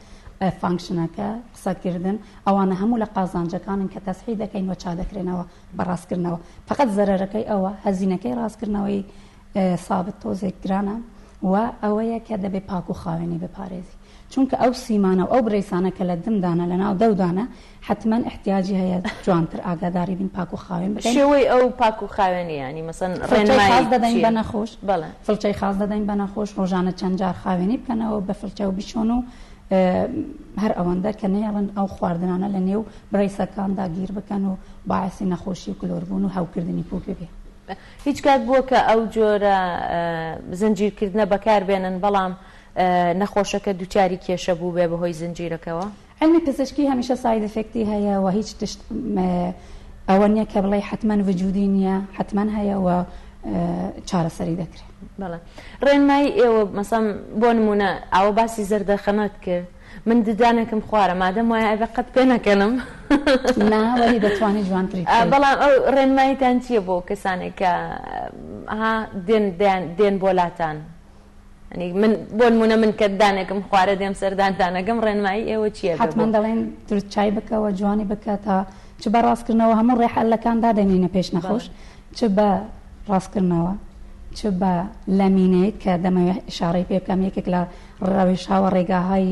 فانکشنەکە قسەکردن ئەوانە هەموو لە قازانجەکانن کە تەسحی دەکەین و چا دەکرێنەوە بە ڕاستکردنەوە. فقط زەرەرەکەی ئەوە هەزینەکەی ڕاستکردنەوەی سابت تۆزێک گرانە و ئەوەیە کە دەبێت پاک و خاوێنی بپارێزی، چونکە ئەو سیمانە و ئەو برەیسانە کە لە دمدانە لە ناو دەودانە حتمما احتیاجی هەیە جوانتر ئاگاداری بین پاک و خاوێن بکەین. شێوەی ئەو پاک و خاوێنی ینی مەسەن ڕێنمایی خاص دەدەین بە نەخۆش، فڵچەی خاص دەدەین بە نەخۆش، ڕۆژانە چەند جار خاوێنی بکەنەوە بە فڵچە و بیشۆن و هەر ئەوەندە کە نەیەڵن ئەو خواردنانە لە نێو برەیسەکاندا گیر بکەن و باعسی نەخۆشی و کلۆربوون و هەوکردنی پووک بێ. هیچ کات بووە کە ئەو جۆرە زنجیرکردنە بەکاربێنن بەڵام نەخۆشەکە دووچاری کێشە بوو بێ بەهۆی زنجیرەکەەوە؟ علمی پزیشکی هەمیشە ساید ئفکتی هەیە و هیچ تشت ئەوە نییە کە بڵێ حتمما وجودی نییە، حتمما هەیە و چارەسەری دەکرێت. بەڵێ ڕێنمایی ئێوە مەسەڵەن بۆ نمونە ئەوە باسی زەردەخەنەت کرد، من ددانێکم خوارە مادەم وایە ئەبێ قەت پێ نەکەنم ناوەلی دەتوانێت جوانتری بەڵام ئەو ڕێنماییتان چییە بۆ کەسانێک کە دێن بۆلاتان؟ من بۆ نمونە من کە دانێکم خوارە دێم سەردانتانەکەم ڕێنمایی ئێوە چییە؟ حتمما دەڵێن درست چای بکەوە، جوانی بکە تا چ بە ڕاستکردنەوە هەموو ڕێحەلەکاندا دەمێنە پێش نەخۆش، چ بە ڕاستکردنەوە چ بە لەمینەیت کە دەمەوێت ئشارەی پێ بکەم یەکێک لە ڕەوێژهاوە ڕێگاهای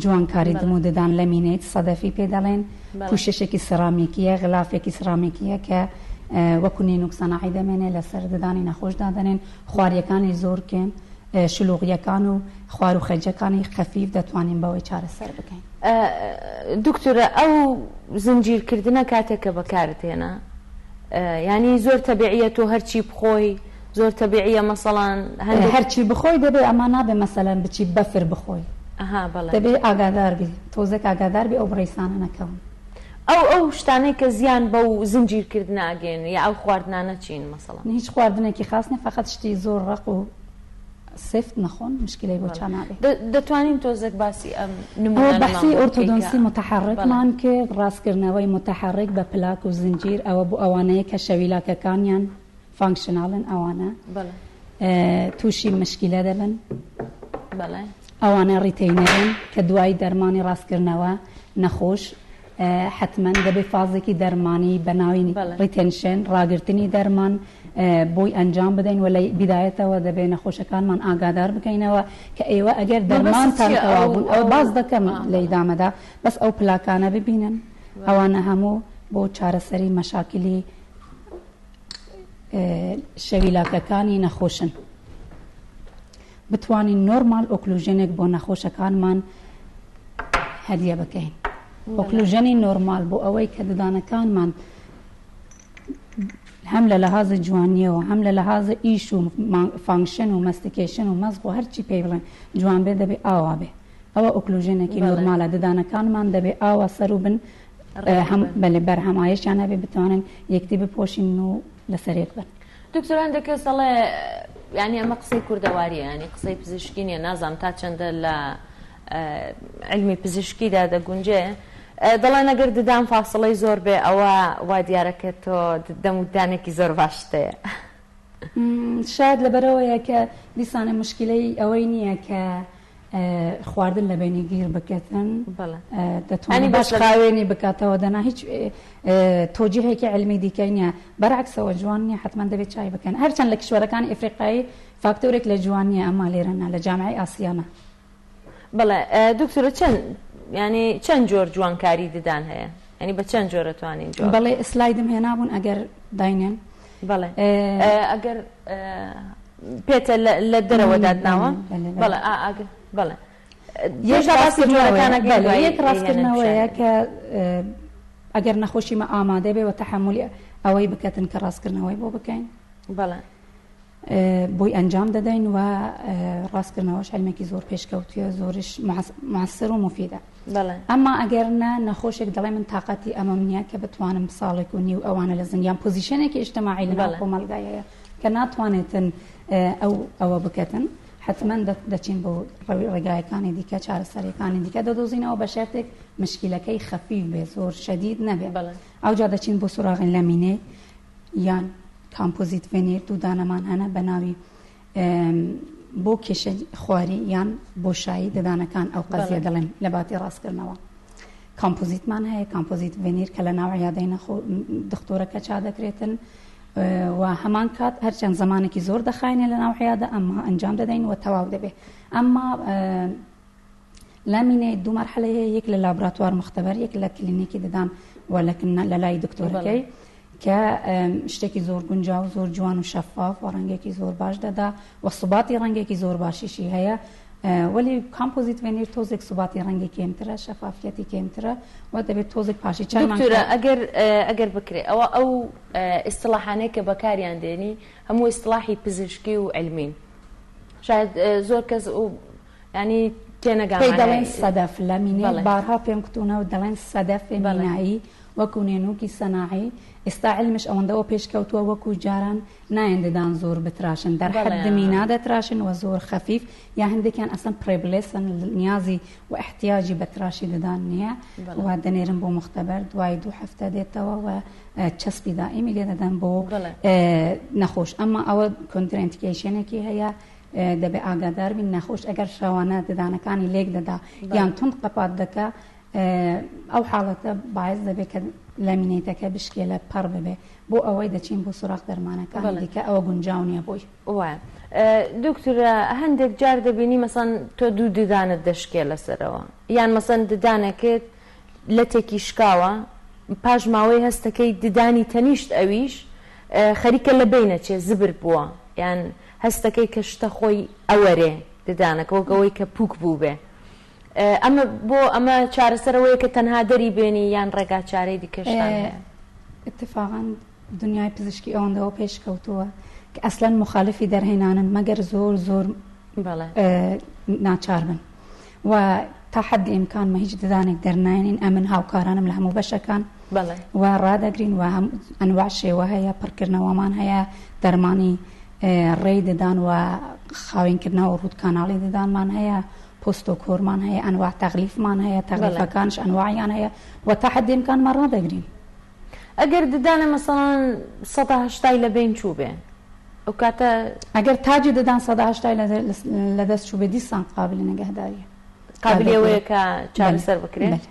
جوانکاری دم و ددان لەمینەیت سەدەفی پێ دەڵێن، پوششێکی سرامیکیە، غلافێکی سرامیکیە کە وەکو نینوک سەناعی دەمێنێ لەسەر ددانی نەخۆشدا دەنێن، خواریەکانی زۆر کێن، شلوغیەکان و خوار و خەرجەکانی خەفیف دەتوانین بەوەی چارەسەر بکەین. دکتۆرە ئەو زنجیرکردنە کاتێککە بەکارت هێنا ینی زۆر تەبیعیە تۆ هەرچی بخۆی زۆر تەبیعیە مەسەڵەن هەرچی بخۆی دەبێت ئەمە نابێ مەسەلەن بچی بەفر بخۆی، دەبێت ئاگادار بی تۆزێک ئاگادار بی ئەو بڕیسانە نەکەون. ئەو شتانەی کە زیان بە و زنجیرکردن ئاگەن یا ئەو خواردنانە چین مەسەڵەن؟ هیچ خواردنێکی خاص نیە، فقط شتی زۆر ڕق و سفت نەخۆن مشکلەی بۆ چا نابێت. دەتوانین تۆزێک باسی ئەم نمونە بەحسی ئۆرتۆدۆنسی متحرکمان کرد، ڕاستکردنەوەی متحرک بە پلاک و زنجیر، ئەوە بۆ ئەوانەیە کە شەویلاکەکانیان فانکشناڵن، ئەوانە تووشی مشکلە دەبن، ئەوانە ڕیتەینەرن کە دوای دەرمانی ڕاستکردنەوە نەخۆش حتمما دەبێت فازێکی دەرمانی بە ناوی ریتێنشن ڕاگررتنی دەرمان بۆی ئەنجام بدەین و لە بیدایەتەوە دەبێت نەخۆشەکانمان ئاگادار بکەینەوە کە ئێوە ئەگەر دەرمانتان تەواو بوون ئەو باز دەکەم لە ئیدامەدا بەس ئەو پلاکانە ببینن، ئەوانە هەموو بۆ چارەسەری مەشاکلی شەویلاکەکانی نەخۆشن. بتوانین نۆرمال ئۆکلوژنێک بۆ نەخۆشەکانمان هەدیە بکەین. ئۆکلوژنی نۆرمال بۆ ئەوەی کە ددانەکانمان هەم لە لەحاظە جوانیەوە هەم لە لەحاظە ئیش و فانکشن و مەستیکیشن و مەزغ و هەرچی پێی بڵێن جوان بێ دەبێ ئاوا بێ. ئەوە ئۆکلوژنێکی نۆرمالە، ددانەکانمان دەبێ ئاوا سەر و بن بەلێ بەرهەمایشیان هەبێ بتوانن یەکتی بپۆشین و لەسەرێک بن. دکتۆران دەکەس دەڵێ ینی ئەمە قسەی کوردەواریە، ینی قسەی پزیشکی نیە، نازانم تا چەندە لە علمی پزیشکیدا دەگونجێ، دەڵێن ئەگەر ددان فاسڵەی زۆر بێ ئەوە وا دیارەکە تۆ دەم و دانێکی زۆر باشتەیە. شاید لەبەرەوەیە کە دیسانە مشکلەی ئەوەی نییە کە خواردن لە بینی گیر بکەتن، دەتوانێت باش خاوێنی بکاتەوە، دەنا هیچ تۆجیهێکی علمی دیکەی نیە، بەرعکسەوە جوان نیە حتمما دەبێت چای بکەن. هەرچەند لە کشوەرەکانی ئەفریقایی فاکتۆرێک لە جوان نیە، ئەما لێرەنا لە جامعەی ئاسیانە. بەڵێ دکتۆرە ینی چەند جۆر جوانکاری ددان هەیە؟ ینی بە چەند جۆرە توانین جۆر؟ بەڵێ ئسلایدم هێنابوون ئەگەر داینێن. بەڵێ ئەگەر پێتە لە دەرەوە دادناوە؟ بەڵێ بەڵێ یەک ڕاستکردنەوەیە کە ئەگەر نەخۆشیمە ئامادە بێ و تەحملی ئەوەی بکەتن کە ڕاستکردنەوەی بۆ بکەین. بەڵێ بۆی ئەنجام دەدەین و ڕاستکردنەوەش علمێکی زۆر پێشکەوتویە، زۆرش موثر و مفیدە. ئەمما ئەگەر نەخۆشێک دەڵێ من تااقەتی ئەمەم نییە کە بتوانم ساڵێک و نیو ئەوانە لە زندیان پۆزیشنێکی ئیجتماعی لەناو کۆمەلگایەیە کە ناتوانێتن ئەوە بکەتن، حتمما دەچین بۆ ڕێگایەکانی دیکە، چارەسەریەکانی دیکە دەدۆزینەوە بە شەرتێک مشکلەکەی خەفیف بێ، زۆر شەدید نەبێ. ئەوجا دەچین بۆ سوراغین لەمینێ یان کامپۆزیت ڤێنیر، دوو دانەمان هەنە بە ناوی بۆ کێشە خواری یان بۆشایی ددانەکان، ئەو قەزیە دەڵێن لە باتی ڕاستکردنەوە. کامپۆزیتمان هەیە، کامپۆزیت ڤێنیر کە لە ناو عیادەی دکتۆرەکە چا دەکرێتن و هەمان کات هەرچەند زمانێکی زۆر دەخاینێ لە ناو عیادە، ئەمما ئەنجام دەدەین و تەواو دەبێ. ئەمما لامینێ دوو مەرحەلە هەیە، یەک لە لابراتوار مختبەر، یەک لە کلینیکی ددان و لە لای دکتۆرەکەی کە شتێکی زۆر گونجاو، زۆر جوان و شەفاف و ڕەنگێکی زۆر باش دەدا و سوباتی ڕەنگێکی زۆر باشیشی هەیە، وەلی کامپۆزیت ڤێنیر تۆزێک سوباتی ڕەنگی کێمترە، شەفافیەتی کێمترە و دەبێت تۆزێک پاشی چامان. دکتۆرە ئەگەر بکرێت ئەو ئیستلاحانەی کە بەکاریان دێنی هەموو ئیستلاحی پزیشکی و علمین، شاید زۆر کەس ینی تێنەگەڕێن دەڵێن سەدەف لە مینێ، بارها پێم کتونەوە دەڵێن سەدەفی مینایی وەکو نێنووکی سەناعی. ئێستا علمش ئەوەندەوە پێشکەوتووە وەکو جاران نایەن ددان زۆر بتراشن، دەرحەد مینا دەتراشن و زۆر خەفیف، یا هەندێکیان ئەسەن پرێبلێسن، نیازی و احتیاجی بە تراشی ددان نییە و دەنێرن بۆ مختبەر، دوای 2 هەفتە دێتەوە و چەسپی دائیمی لێ دەدەن بۆ نەخۆش. ئەمما ئەوە کۆنترئیندیکیشنێکی هەیە، دەبێ ئاگادار بین نەخۆش ئەگەر شەوانە ددانەکانی لێک دەدا یان تند قەپات دەکا، ئەو حاڵەتە باعث دەبێت کە لامینێتەکە بشکێلە پەڕ ببێ، بۆ ئەوەی دەچین بۆ سوراخ دەرمانەکان دیکە ئەوە گونجاو نییە بۆی. وایە دکتۆرە هەندێک جار دەبینی مەسەن تۆ دوو ددانت دەشکێ لەسەرەوە، یان مەسەن ددانەکەت لە تێکی شکاوە، پاش ماوەی هەستەکەی ددانی تەنیشت ئەویش خەریکە لە بینە چێ زبر بووە، یان هەستەکەی کە شتە خۆی ئەوەرێ ددانەکە وەکەوەی کە پووک بوو بێ. ئەمە بۆ ئەمە چارەسەرەوەیە کە تەنها دەری بێنی یان ڕێگا چارەی دیکەشتان هەیە؟ اتفاقاً دنیای پزیشکی ئەوەندەوە پێشکەوتووە کە ئەسلەن مخالفی دەرهێنانن مەگەر زۆر زۆر ناچار بن و تا حد ئیمکان مە هیچ ددانێک دەرناێنین ئەمن هاوکارانم لە هەموو بەشەکان و ڕدەگرین و ئەنواع شێوە هەیە پڕکردنەوەمان هەیە دەرمانی ڕێی ددان و خاوێنکردنەوە ڕوود کاناڵی ددانمان هەیە پۆست و کۆرمان هەیە ئەنواع تەغلیفمان هەیە تەغلیفەکانش ئەنواعیان هەیە و تا حد ئیمکانمان ڕدەگرین. ئەگەر ددانە مەسەڵەن 180 لە بین چوو بێ ئەو کاتە ئەگەر تاجی ددان 180 لە دەست چوو بێ دیسان قابلی نەگەهداریە قابلەوەیە کە چارەسەر بکرێت.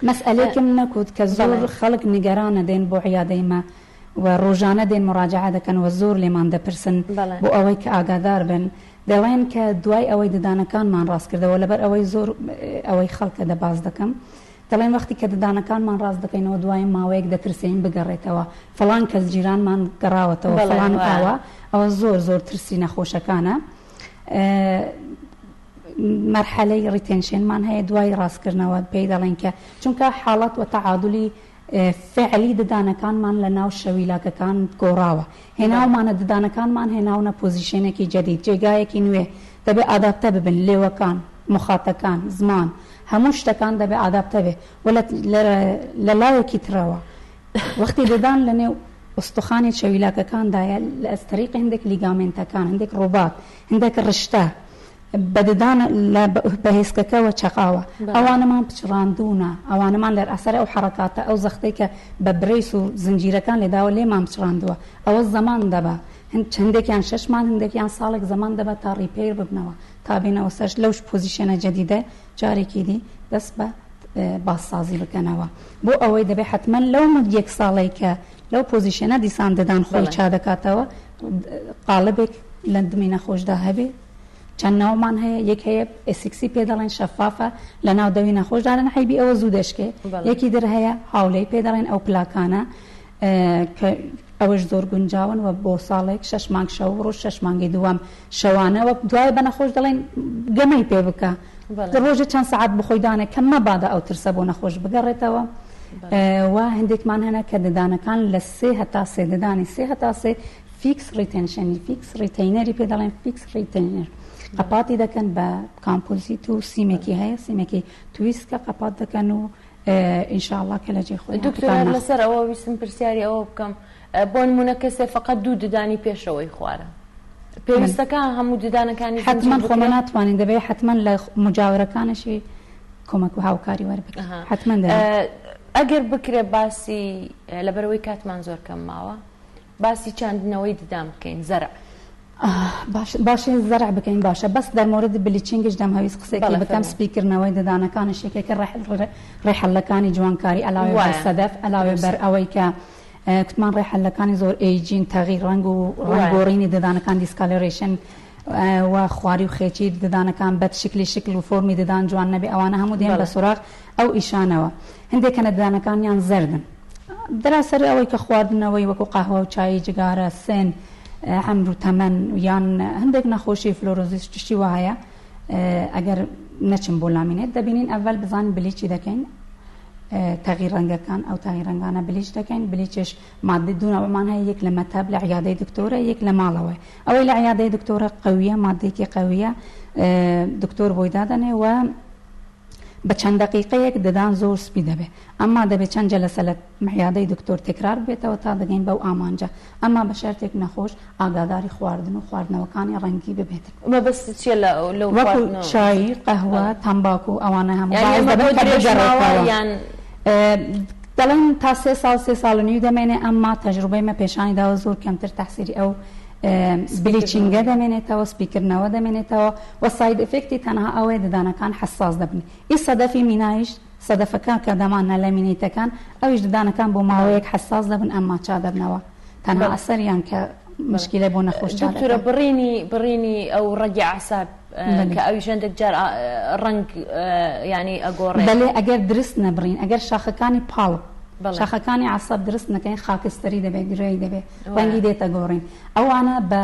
مەسئلەیەکم نەکوت کە زۆر خەڵک نیگەرانە دێن بۆ عیادەیمە و ڕۆژانە دێن مراجعە دەکەن و زۆر لێمان دەپرسن بۆ ئەوەی کە ئاگادار بن دەڵێن کە دوای ئەوەی ددانەکانمان ڕاست کردەوە لەبەر ئەوەی زۆر ئەوەی خەڵکە دەباز دەکەم دەڵێن وەختی کە ددانەکانمان ڕاست دەکەینەوە دوای ماوەیەک دەترسین بگەڕێتەوە فڵان کەس جیرانمان گەڕاوەتەوە فڵان ئاوە ئەوە زۆر زۆر ترسی نەخۆشەکانە. مەرحەلەی ڕیتێنشێنمان هەیە دوای ڕاستکردنەوە پێی دەڵێن کە چونکە حاڵەت و تەعادولی فعلی ددانەکانمان لە ناو شەویلاکەکان گۆڕاوە هێناومانە ددانەکانمان هێناونە پۆزیشنێکی جەدید جێگایەکی نوێ دەبێ ئادابتە ببن لێوەکان مخاتەکان زمان هەموو شتەکان دەبێ ئادابتە بێ و لە لایەکی ترەوە وەختی ددان لە نێو ئوستوخانی شەویلاکەکاندایە لە ئەستەریقی هەندێک لیگامنتەکان هەندێک ڕۆبات هەندێک ڕشتە بەددان بە هێزکەکەەوە چەقاوە ئەوانەمان پچڕاندونە ئەوانەمان لەر ئەسەر ئەو حرەکاتە ئەو زەختەی کە بە برێس و زنجیرەکان لێداوە لێمان پچڕاندووە ئەوە زەمان دەبە هەندێکیان 6 مان هەندێکیان ساڵێک زەمان دەبە تا ڕیپێر ببنەوە تا بینەوە سەرش لەوش پۆزیشنە جەدیدە جارێکی دی دەست بە باسازی بکەنەوە بۆ ئەوەی دەبێ حتمما لەو یەک ساڵی کە لەو پۆزیشنە دیسان ددان خۆی چا دەکاتەوە قالبێک لە دمی نەخۆشدا هەبێ چەند ناومان هەیە یەک هەیە ئسیکسی پێ دەڵێن شەفافە لە ناو دەوی نەخۆشدارن حیبی ئەوە زوو دەشکێ یەکی در هەیە هاولەی پێ دەڵێن ئەو پلاکانە کە ئەوەش زۆر گونجاون و بۆ ساڵێک 6 مانگ شەو ڕۆژ 6 مانگی دووەم شەوانەوە دوای بە نەخۆش دەڵێن گەمەی پێ بکە ڕۆژە چەند سەعات بخۆیدانە کە مەبادە ئەو ترسە بۆ نەخۆش بگەڕێتەوە و هەندێکمان هەنە کە ددانەکان لە 3 هەتا 3 ددانی 3 هەتا 3 فیکس ریتێنشنی فیکس ریتینەری پێ دەڵێن فیکس ریتینەر قەپاتی دەکەن بە کامپۆزیت و سیمێکی هەیە سیمێکی تویستکە قەپات دەکەن و ئینشاءالله کە لە جێ خۆی دکتۆر لەسەر ئەوە ویستم پرسیاری ئەوە بکەم بۆ نمونە کەسێ فقط 2 ددانی پێشەوەی خوارە پێویستەکە هەموو ددانەکانی حتمما خۆمە ناتوانین دەبێت حتمما لە مجاورەکانشی کۆمەک و هاوکاری وەربگرن حتمما ئەگەر بکرێ باسی لەبەرەوەی کاتمان زۆر کەم ماوە باسی چاندنەوەی ددان بکەین زەرع باشە زەرع بکەین باشە بەس دەرمۆرد بلیچینگش دەم هەویست قسێکی بکەم سپیکردنەوەی ددانەکانە شێکێکە ڕێحەلەکانی جوانکاری ئەلاوێ بەر سەدەف ئەلاوێ بەر ئەوەی کە کتمان ڕێحەلەکانی زۆر ئەیجین تەغییر ڕەنگ و ڕەنگۆڕینی ددانەکان دیسکالۆریشن و خواری و خێکی ددانەکان بەد شکلی شکل و فۆرمی ددان جوان نەبێ ئەوانە هەموو دێن بە سوراخ ئەو ئیشانەوە هەندێکەنە ددانەکانیان زەردن دەراسەر ئەوەی کە خواردنەوەی وەکو قاهوە و چای جگارە سێن عەمر و تەمەن یان هەندێک نەخۆشی فلۆرۆزیس شتی وایە ئەگەر نەچم بۆ لامینێت دەبینین ئەڤەل بزانین بلیچی دەکەین تەغییر ڕەنگەکان ئەو تەغییر ڕەنگانە بلیچ دەکەین بلیچش مادەی دوونەوەمان هەیە یەک لە مەتەب لە عیادەی دکتۆرە یەک لە ماڵەوەی ئەوەی لە عیادەی دکتۆرە قەویە مادەیەکی قەویە دکتۆر بۆی دادەنێ و بە چەند دقیقەیەک ددان زۆر سپی دەبێت ئەمما دەبێت چەند جەلسە لە عیادەی دکتۆر تکرار بێتەوە تا دەگەین بەو ئامانجە ئەمما بە شەرتێک نەخۆش ئاگاداری خواردن و خواردنەوەکانی ڕەنگی ببێت وەکو چای قەهوە تەمباکو ئەوانە هەموو دەڵێن تا 3 ساڵ و نیو دەمێنێ ئەمما تەجروبەی مە پێشانی داوە زۆر کەمتر تەحسیری ئەو بلیچینگە دەمێنێتەوە سپیکردنەوە دەمێنێتەوە و ساید ئفکتی تەنها ئەوەیە ددانەکان حساس دەبن ئی سەدەفی مینایش سەدەفەکان کە دەمانە لە مینیتەکان ئەویش ددانەکان بۆ ماوەیەک حساس دەبن ئەمما چا دەبنەوە تەنها ئەسەریان کە مشکلە بۆ نەخۆش دکتۆرە بڕینی ئەو ڕەگی عەساب کە ئەویش هەندێک جار ڕەنگ ینی ئەگۆڕێ بەڵێ ئەگەر درست نەبڕین ئەگەر شاخەکانی پاڵ شاخەکانی عەساب درست نەکەین خاکستەری دەبێت گرێی دەبێت ڕەنگی دێتە گۆڕین ئەوانە بە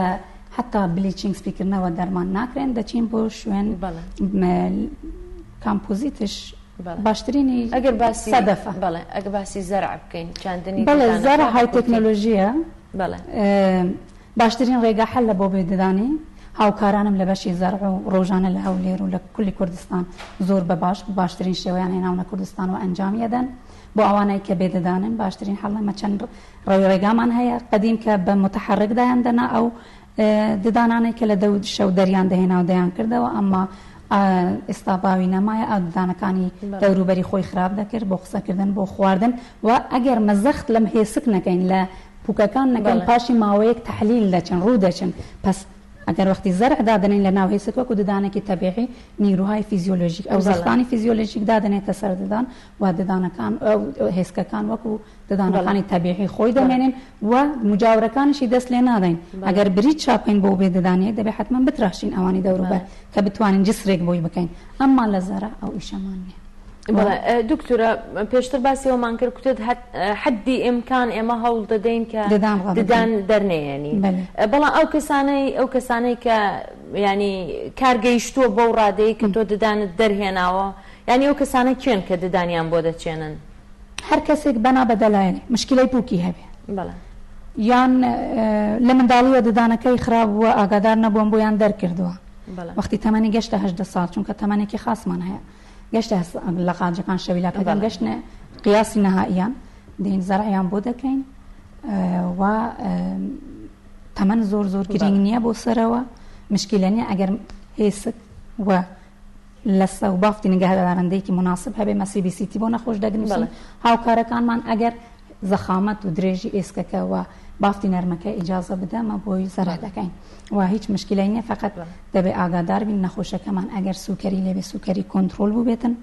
حتا بلیچینگ سپیکردنەوە دەرمان ناکرێن دەچین بۆ شوێن کامپۆزیتش باشترینی ئەگەر باسی سەدەفە بەڵێ ئەگەر باسی زەرع بکەین چاندنی بەڵێ زەرع های تەکنۆلۆژیە بەڵێ باشترین ڕێگا حەل لە بۆ بێ ددانی هاوکارانم لە بەشی زەرع و ڕۆژانە لە هەولێر و لە کولی کوردستان زۆر باشترین شێوەیان هێناونە کوردستان و ئەنجام یەدەن بۆ ئەوانەی کە بێدەدانن باشترین حەڵەمە چەند ڕێگامان هەیە قەدیم کە بە متحرک دایاندەنا ئەو ددانانەی کە لە دەود شەو دەریان دەهێنا و دەیان کردەوە ئەمما ئێستا باوی نەمایە ئەو ددانەکانی دەوروبەری خۆی خراپ دەکرد بۆ قسەکردن بۆ خواردن و ئەگەر مەزەخت لەم هێسک نەکەین لە پوکەکان نەکەن پاشی ماوەیەک تەحلیل دەچن ڕوو دەچن پس ئەگەر وەختی زەرع دادنین لە ناو هێسک وەکو ددانێکی تەبیعی نیروهای فیزیۆلۆژیک ئەو زەختانی فیزیۆلۆژیک دادنێتە سەر ددان و ددانەکان هێسکەکان وەکو ددانەکانی تەبیعی خۆی دەمێنن و مجاورەکانشی دەست لێ نادەین ئەگەر بریت چاپین بۆ بێ ددانەیە دەبێت حتمما بتراشین ئەوانی دەوروبەر کە بتوانین جسرێک بۆی بکەین ئەمما لە زەرع ئەو ئیشەمان نییە. دکتورە پێشتر باسی ئەومان کرد کوتت حدی ئیمکان ئێمە هەوڵ دەدەین کە ددان دەرنێنی بەڵام ئەو کەسانەی کە ینی کارگەیشتووە بەو ڕادەیە کە تۆ ددانت دەرهێناوە ینی ئەو کەسانە کێن کە ددانیان بۆ دەچێنن هەر کەسێک بەنا بەدەلایەنێ مشکلەی پووکی هەبێ یان لە منداڵیوە ددانەکەی خراپ بووە ئاگادار نەبووم بۆیان دەرکردووە وەختی تەمەنی گەشتە 18 ساڵ چونکە تەمەنێکی خاصمان هەیە گەشتە لە قاجەکان شەویلاکەکان گەشتنە قیاسی نەهائیان دین زەرعیان بۆ دەکەین و تەمەن زۆر گرنگ نییە بۆ سەرەوە مشکلە نییە ئەگەر هێسک و لەسە و بافتی نگەهدارندەیەکی مناسب هەبێ مەسیبیسیتی بۆ نەخۆش دەگرنووسن هاوکارەکانمان ئەگەر زەخامەت و درێژی ئێسکەکە و بافتی نەرمەکە ئیجازە بدەمە بۆی زەرع دەکەین و هیچ مشکلەی نییە فقط دەبێ ئاگادار بین نەخۆشەکەمان ئەگەر سوکەری لێبێ سوکەری کۆنتترۆل بووبێتن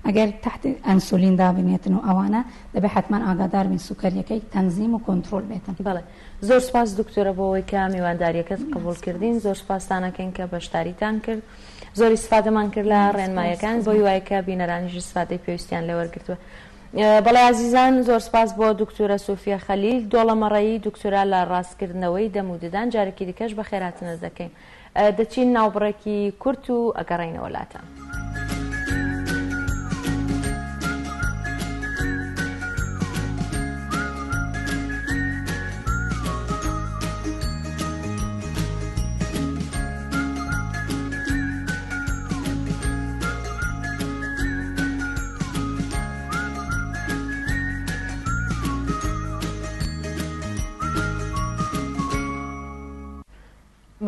ئەگەر تحت ئەنسولین دابنێتن و ئەوانە دەبێ حتمما ئاگادار بین سوکەریەکەی تەنزیم و کۆنتترۆل بێتن. بەڵێ زۆر سپاس دکتۆرە بۆەوەی کە میوانداریەکەت قبول کردین زۆر سپاسانەکەین کە بەشداریتان کرد زۆری سفادەمان کرد لە ڕێنمایەکان بۆی وایە کە بینەرانیش سفادەی پێویستیان لێوەرگرتووە. بەڵێ عزیزان زۆر سپاس بۆ دکتۆرە سۆفیا خەلیل دۆڵەمەڕەیی دکتۆرا لە ڕاستکردنەوەی دەم و ددان جارێکی دیکەش بە خێراتنەز دەکەین دەچین ناوبڕێکی کورت و ئەگەڕێینەوە وڵاتە.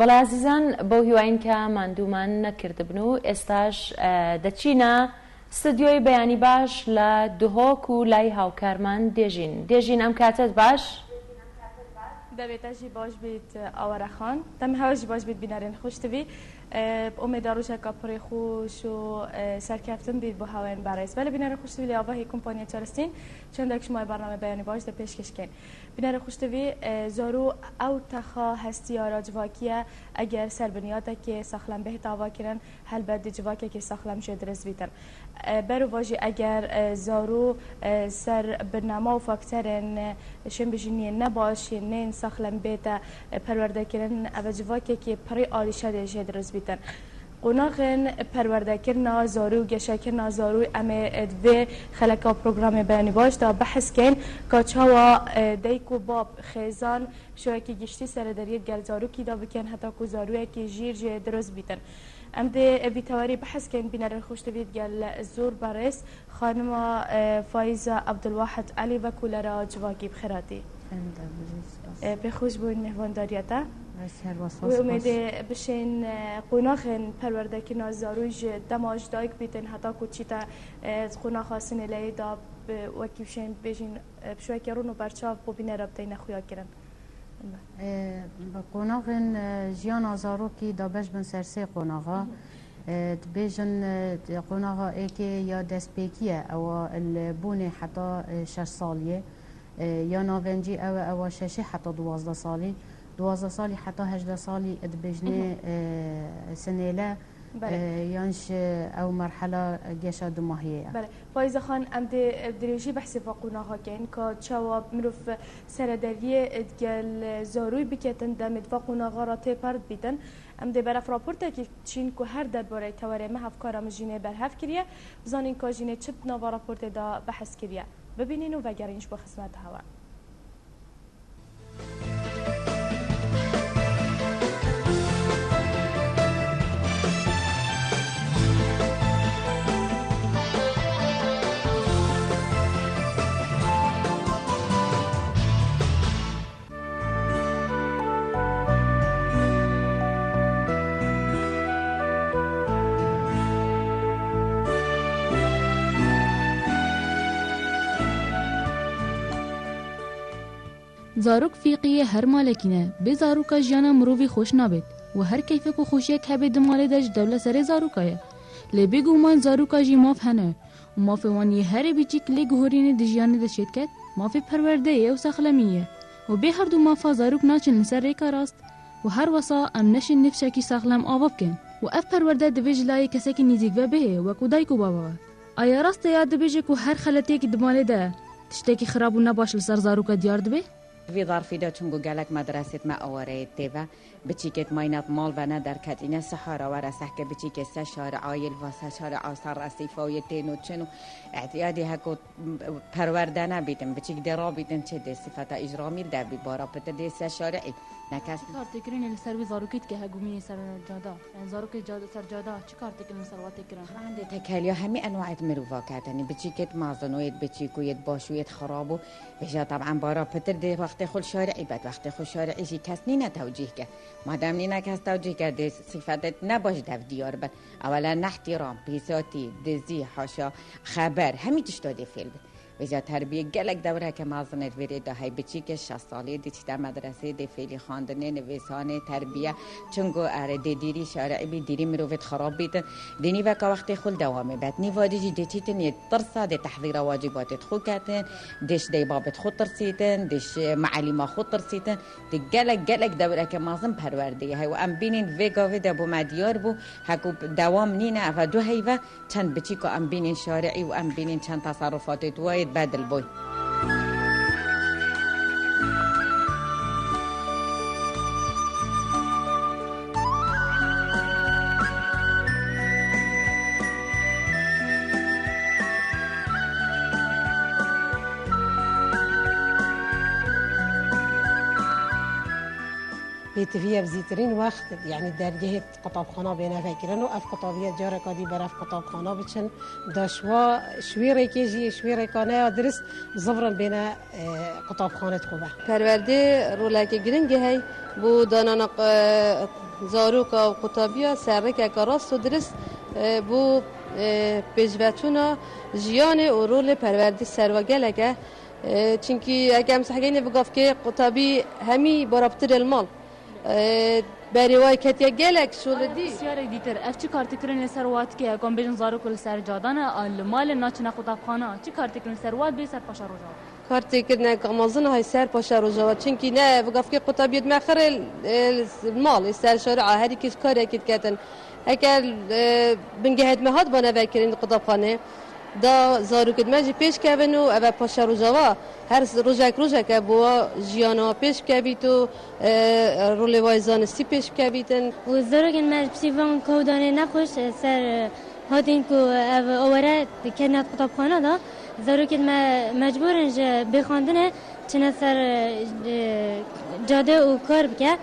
بەڵێ عزیزان بەو هیواین کە ماندوومان نەکردبن و ئێستاش دەچینە ستودیۆی بەیانی باش لە دهۆک و لای هاوکارمان دێژین ئەم کاتت باش دەبێتەژی باش بیت ئاوەرەخان دەم هەوەژی باش بیت بینەرێن خۆشتبی ئومێدا ڕۆژێکە پڕی خۆش و سەرکەفتن بیت بۆ هاوێن بەڕێز بەلە بینەرە خوشتبی لە ئاڤاهی کۆمپانیا چارستین چەندێک شمای بەرنامە بەیانی باش دە پێشکەشکەین بینەرە خوشتبی زۆرو ئەو تەخا هەستیارە جڤاکیە ئەگەر سەر بنیاتێکی سەخلەم بێت ئاواکردن هەلبەت جڤاکێکی سەخلەم شێ درست بیتن بەرو باژی ئەگەر زۆرو سەر برنامە و فاکتەرن شێن بژینیە نەباشی نین سەخلەم بێتە پەروەردەکردن ئەوە جڤاکێکی پڕی ئالیشە دێژێ درست بیتن قۆناغن پەروەردەکردنا زۆرو و گەشەکردنا زۆروی ئەمێ دوێ خەلەکە پرۆگرامێ بەیانی باشدا بەحسکەین کە چاوە دایک و باب خێزان شوەیەکی گشتی سەرەدەریت گەل زۆروکیدا بکەن هەتا کو زۆرویەکی ژیر جێ دروست بیتن ئەم دێ بیتەوەری بەحسکەین بینەرن خۆشتبیت گەل زۆر بەڕێز خانمە فایزە عەبدولواحد عەلی وەکو لەرە جواکی بخێراتی پێخۆش بوون میهمانداریەتە وێمێدێ بشین قۆناغن پەروەردەکردنا زۆروی ji دەماژ دایک بیتن هەتا کو چیتە قۆناغا سنێلەیەدا وەکی بشین بێژین بشوەکی ڕوون و بەرچاو بۆ بینەرە بتەینە خویاکردن قۆناغن ژیانا زارۆکی دابەش بن سەر سێ قۆناغا دبێژن قۆناغا ئێکێ یا دەستپێکیە ئەوە بوونێ حتا 6 ساڵیە یا ناڤەنجی ئەوە شەشێ حتا 12 ساڵی 12 ساڵی حتا 18 ساڵی دبێژنێ سنێلە یانش ئەو مەرحەلە گەشە دوماهەیە فایزەخان ئەم دێ درێژی بەحسی قۆناغاکەین کە چاوە مرۆڤ سەرەدەریە گەل زۆروی بکێتن دەمێت قۆناغا تێپەرد بیتن ئەم دێ بەرەف راپۆرتێکی چین کو هەر دەربارەی تەوەرێمە هەفکارە مژینێ بەرهەف کردە بزانین کە ژینێ چ ناوە راپۆرتێدا بەحس کردە ببینین و بەگەڕینش بۆ خزمەت هەوە. زاروک فیقیه هر مالکینه به زاروکا جیانا مروی خوش نابید و هر کیفه کو خوشیه که به دماله داش دولت سر زاروکایه لبی گومان زاروکا جی ماف هنه و ماف وانی هر بیچیک لگهورین دجیانه دشت کد ماف پرورده و سخلمیه و به هر دو مافا زاروک ناچن سر ریکا راست و هر وسا ام نشن نفشکی ساغلم آواب کن و اف پرورده دویج لای کسکی نزیک و به و کودای کو بابا آیا راست یاد دویج کو هر خلطی که دماله ده تشتکی خراب و نباش لسر زاروکا دیار دبی في ظرفي دا چونگو گلک مدرسة ما أوريت تيفا بتشيكت ماينات مال بنا در كاتينا سحارة ورا سحكة بتشيكت سشارة عايل وسشارة عصر رسيفة ويتينو تشنو اعتيادي هكو پروردنا بيتم بتشيك درا بيتم چه دي صفة إجرامي دا بي بارا بتا دي سشارة نكاس کار تکرین السروی زاروکیت که هجومی سر جادا يعني زاروکی جادا سر جادا چی کار تکرین سروات تکرین عندي تكاليا همي أنواع مروفات يعني بتشيكت معظنويت بتشيكويت باشويت خرابو بجا طبعا بارا بتر دي وقت خل شارعي بعد وقت خل شارعي شي كاس نينا توجيه كه ما دام نينا كاس توجيه كه دي صفات نباش دف ديار بل اولا احترام بيساتي دزي حاشا خبر همي تشتادي فيلم بجا تربیه گلک دوره که مازنت ورید های بچی که 60 ساله دی چه مدرسه دی فعلی خواندنه نویسانه تربیه چونگو اره دی دیری شارعی بی دیری مروت خراب بیتن دینی وقت وقتی خود دوامه بعد نی وادی دی چیتن یه ترسا دی تحضیر واجبات خود کردن دیش دی بابت خود ترسیدن دیش معلم خود ترسیدن دی گلک دوره که مازن پرورده های و ام بینین وگاوی دبو مدیار بو هکو دوام نینه و دو هیوه چند بچی که ام بینین شارعی و ام بینین چند تصرفات توید بدل بوي بيتفيا بزيترين وقت يعني درجة قطاب خانة بينا فكرنا وقف قطابية جارة كادي برف قطاب خانة بتشن داشوا شويرة كيجي شويرة كانه درس زفرا بينا قطاب خانة خوبه. پرورده رولک گرنگی هی بو دانانا زاروکا و قطابیه سرک کاراست و درس بو پیشوتونا جیان و رول پرورده سرواگلگه چونکی اگه هم صحیحی بگفت که قطابی همی برابطر المال بریوای کتیا گلک شولدی سیاره دیتر اف چی کار تکرین سروات که کم بیشن زاروک لسر جادانه المال ناچنه قطاب خانه چی کار تکرین سروات بی سر پاشا روزا کار تکرین کامازن های سر پاشا روزا چونکی نه بگفت که قطابیت مخر المال سر شارع هری کس کاری کت کتن اگر بنگهد مهاد بانه وکرین قطاب خانه دا زاروکت ماجی پیش کردن و اوه پاشا روزاوا هر روزک بوا جیانا پیش کردید و رول وایزانستی پیش کردن و زاروکت ماج بسیفان کودانه نخوش سر هاتین کو اوره کنات قطابخانه دا زاروکت مجبورن بخواندنه چنه سر جاده و کار بکه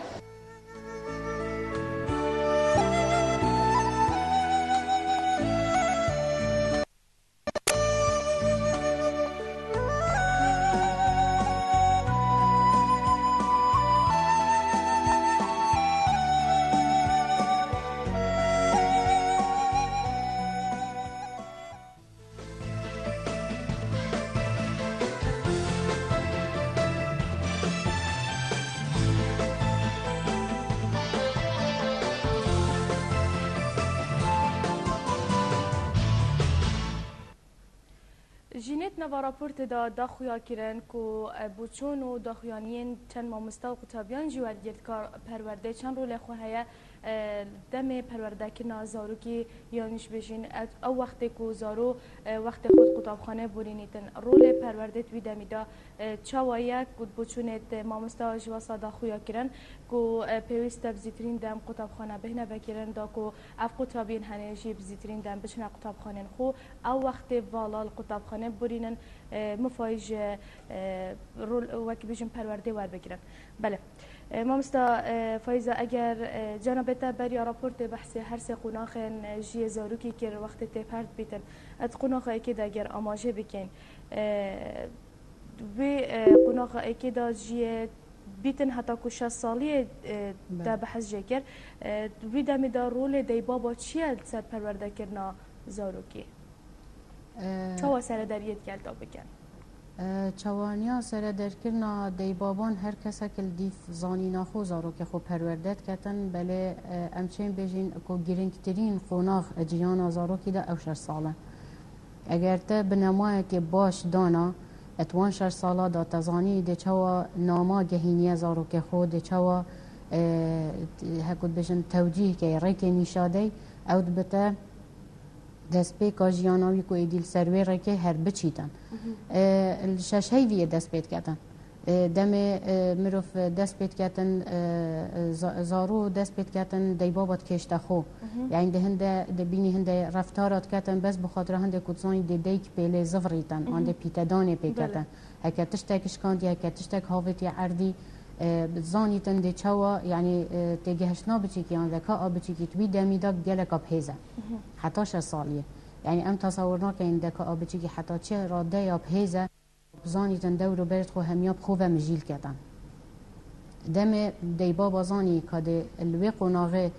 جینت نوا راپورت دا داخویا کرن کو بوچون و داخویانین چند مامستا و قطابیان جواد گرد کار پرورده چند رول خواه دم پرورده که زاروکی یانش بشین او وقت کو زارو وقت خود قطابخانه بورینیتن رول پرورده توی دمیدا چاوایه کود بوچونت مامستا جواسا داخویا کرن کو پیوست بزیترین دم قطابخانه بهنه بکرن دا کو اف قطابین هنجی بزیترین دم بچنه قطابخانه خو او وقت والال قطابخانه بورینن مفایج رول وکی بیشن پرورده ور بگیرن بله مامستا فایزا اگر جنابتا بریا راپورت بحث هر سه قناخن جی زاروکی که وقت تپرد بیتن ات قناخ اکید اگر آماجه بکن و قناخ اکید جی بیتن حتی که 60 سالی دا بحث جگر وی دمی دا رول دی بابا چیه سر پرورده کرنا زاروکی چه سر دریت کرد بکن چوانیا سر درکرنا دی بابان هر کسا کل دیف زانی ناخو زارو که خو پروردت کتن بله امچین بیجین کو گرنگترین خوناخ جیان زارو که ده او 6 ساله اگر تا بنمایه که باش دانا اتوان 6 ساله دا تزانی ده چوا ناما گهینیه زارو که خود ده چوا هکود بیجین توجیه که ریک نیشاده او بتا دست به کاجیاناوی کو ایدیل سرویر که هر بچیتن الشش هیوی دست بید کتن دم مروف دست بید کتن زارو دست بید کتن دی بابات کشته خو یعنی ده هنده ده بینی هنده رفتارات کتن بس بخاطر هنده کتزانی ده دیک پیل زفریتن هنده پیتدانه پی کتن هکا تشتک اشکاندی هکا تشتک هاویتی عردی زانی تنده چوا یعنی تگهشنا بچی که آن ذکا بچی که توی دمیدا گلک بهیزه حتی 6 سالیه یعنی ام تصورنا که این ذکا بچی که حتی چه راده یا بهیزه زانی تنده رو برد خو همیاب خوب مجیل کردن دم دی بابا زانی که ده الوی قناغه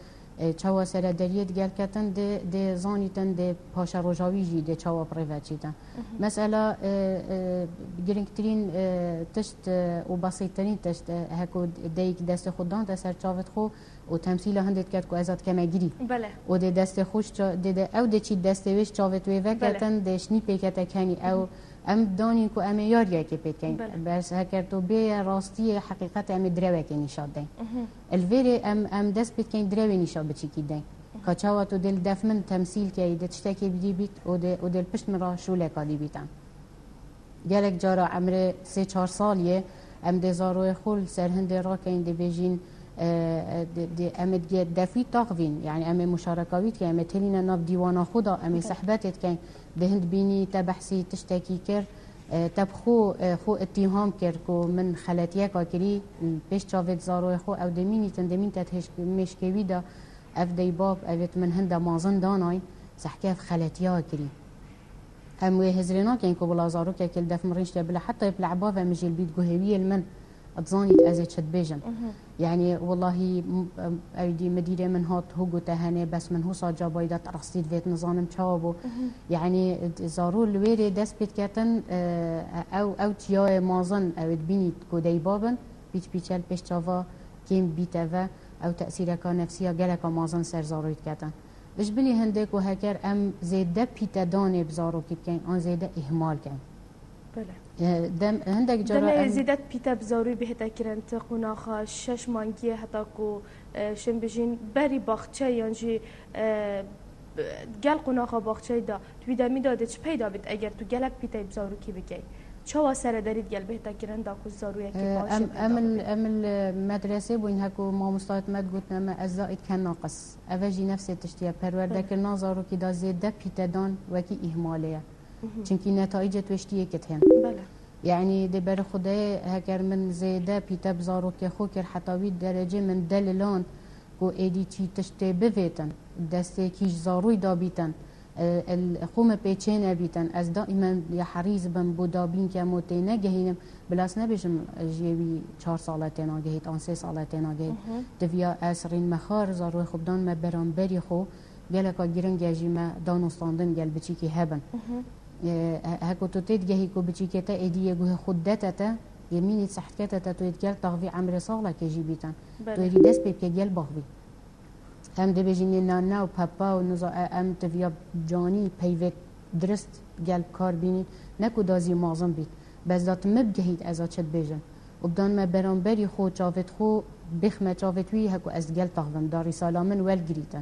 چوا سر دریت گل کتن ده زانی تن ده پاشا روژاوی جی ده چوا پریوت چیتن مثلا گرنگترین تشت و بسیطترین تشت هکو دیک دست خودان ده سر چاوت خو و تمثیل هندید کرد که ازاد کمه گیری و ده دست خوش ده او ده چی دست ویش چاوت ویوه کتن ده شنی پیکت کنی او ام دانی کو ام یاریا که پیکن بس هکر تو به راستی حقیقت ام دروه که نشاد دین الویر ام دست پیکن دروه نشاد بچی کی دین کاچاوا تو دل دفمن تمثیل که ایده تشتکی بدی بیت و دل پشت مرا شوله کادی بیتن گلک جارا عمر 3-4 سالیه ام دزارو خول سرهند را که این بیجین ام دفی تاقوین یعنی ام مشارکاویت که ام تلین ناف دیوانا خدا ام صحبتت که دهند بینی تبحثی تشتکی کر تبخو خو اتهام کر کو من خلاتیه کاکری پیش چاوت زارو خو او دمینی تندمین تتهش مشکوی دا اف دی باب اوت من هند مازن دانای سحکاف خلاتیه کری ام هزرنا که کو بلا زارو که کل دف مرنش بلا حتی بلا عبا و مجل بيت جوهويه المن اتزانيت ازت شد بيجن يعني والله ايدي مديره من هات هوجو تهاني بس من هو صار جابايدات رخصيت فيت نظام تشابو يعني زارو الويري دس بيت كاتن او تيا مازن او تبيني كودي بابن بيتشال بيش تشافا كيم بيتافا او تاثيرك نفسيه جالك مازن سر زارو كاتن ايش بلي هندك وهكر ام زيده بيتداني بزارو كيبكين ان زيده اهمال كان بله دم هندك جرا زيدت بيتا بزاروي بهتا كرنت قناخا 6 مانگی حتا کو شم بجين بري باخچه يانجي گل قناخا باخچه دا تو دمی داده چ پیدا بید اگر تو گلک بيتا بزارو کی بگی چوا سر دارید گل بهتا كرن دا کو زاروي کی باشه امل مدرسه بوين هكو ما مستعد مد قلتنا ما الزائد كان ناقص افجي نفسي تشتيه پرورده كرنا زارو کی دا زيده بيتا دان وكي اهماليه چونکی نتایج توشتیه کتهم بله یعنی دبر خدای هکر من زیده پیتا بزارو که خو کر حتاوی درجه من دللان کو ایدی چی تشته بویتن دسته کیش زاروی دابیتن الخوم پیچینه بیتن از دائما یا حریز بم بودابین که موتینه گهینم بلاس نبیشم جیوی 4 ساله تینا گهید آن 3 ساله تینا گهید دویا اسرین مخار زاروی خوبدان ما برانبری خو گلکا گرنگ جیما دانستاندن گل بچی که هبن هكو تيت جهي كو بتشيكتا ايدي جو خدتتا يميني صحتكتا تو يتجال تغفي عمر صالة كي بيتان تو يدي دس بيب كجال بغفي هم دي بيجيني نانا و بابا و نزا ام تفيا جاني بيفت درست جال كار بيني نكو دازي معظم بيت بس دات مبجهيد ازا چد بيجن وبدان ما برانبري خو چافت خو بخمه چافت وي هكو از جال تغفم داري سالامن ول جريتن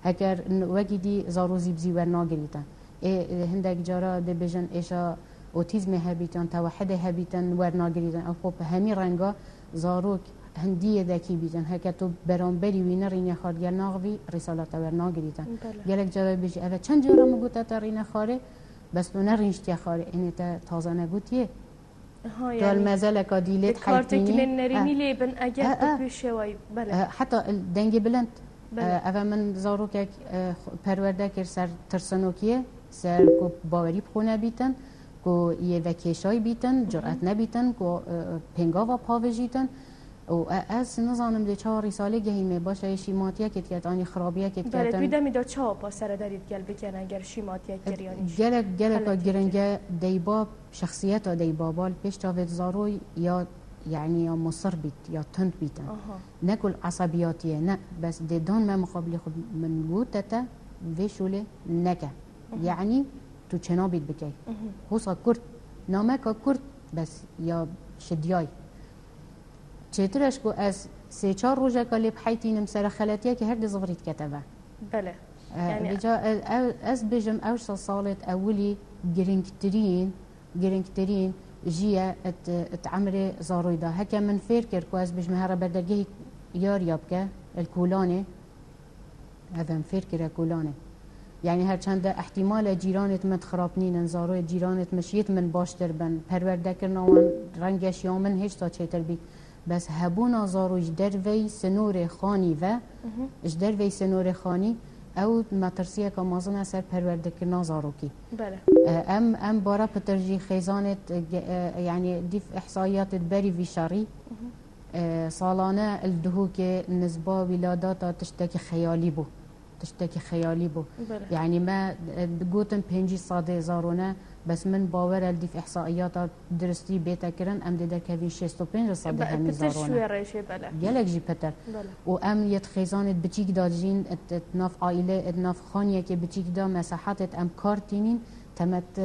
هكر وجدي زاروزي بزي ورنا جريتن هندك جارا ده بجن إيشا أوتيزم هابيتان توحد هابيتان ورناجريتان أو خوب همي رنجا زاروك هندية ذكي بيتان هكتو برانبري وينرين يخار جل ناغوي رسالة ورناجريتان جالك جارا بيجي أفا چند جارا مقوتا تارين خاره بس تو نرينشت يخاره إني تا تازه نقوتيه تو المزالة كاديلت حيتيني كارتك نريني ليبن أجل تبيشه واي بله حتى الدنجي بلند أفا من زاروك پرورده كر سر ترسنوكيه سر کو باوری بخونه بیتن کو یه وکیشای بیتن جرأت نبیتن کو پنگا و پاوجیتن و از نظانم ده 4 ساله گهیمه باشه شیماتیا کت کت آنی خرابیا کت بله کتن توی میدا چا پاسر دارید گل بکن اگر شیماتیا گریانیش گلک گرنگه دیباب شخصیت دیبابال پیش تاوید زاروی یا يعني يا مصر بيت يا تند بيتا ناكل عصبياتيه نا بس دي دون ما مقابل خد من وتتا فيشولي نكا يعني تو چنا بيت بكي هوسا كرت نامكا كرت بس يا شدياي چترش کو از 3-4 روزه کلی بحيتين مسر خلاتيه که هر دي زغريت كتبه بله يعني بجا از بجم اوش صالت اولي جرينكترين جيا اتعمري زارويدا هكا من فيركر كواز بج مهارة بدرجه يار يابكا الكولاني هذا من فيركر الكولاني يعني هر چند احتمال جيرانت من خرابنين زاروي جيرانت مشيت من باشتر بن پروردكر نوان رنگش يومن هيش تا چيتر بي بس هبونا زارو جدر سنور خاني و جدر سنور خاني او مترسیه که مازن اثر پرورده که نازارو کی بله ام بارا پترجی خیزانت يعني دي في احصائيات بري في شري سالانه الدهو که نسبه ولادات تشتكي خيالي بو بله. يعني ما قوتن 5 صاده زارونه بس من باور دي في احصائيات درستي بيتا كرن ام دي كافي 65 صاده همي زارونه بله يلك جي بتر وام يتخيزانت بتيك داجين اتناف عائله اتناف خانيه كي بتيك دا مساحات ام كارتينين تمت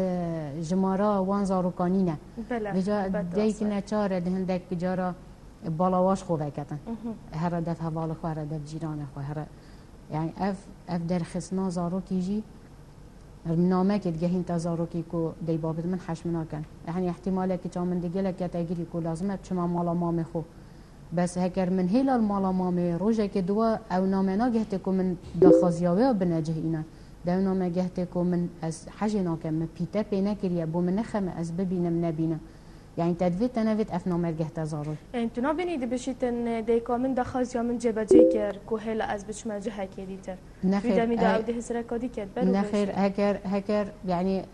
جمارا وان زاروكانينه بله بجا ديك نچاره دهندك جارا بالاواش خو وكتن هر دف حواله خو هر دف جيران خو هر يعني اف درخصنا زاروكي جي نامه که گهین تزاروکی کو دی بابد من حشمنا کن يعني احتماله که چا من دیگه لکه تاگیری کو لازمه چما مالا مامه خو بس هکر من هیلال مالا مامه روژه که دوا او نامه نا گهته کو من دخازیاوه بنجه اینا دو نامه گهته کو من از حجه ناکم من پیتا پینه کریه بو من نخمه از ببینم نبینه يعني تدفيت تنافيت افنامر جهت زارو يعني انتو نابيني دي بشيتن ديكا من دخاز يا من جبجي كر كوهلا از بچ ما جه كيديتر نخير دمي دا او دي هسركادي كد بلو نخير هكر يعني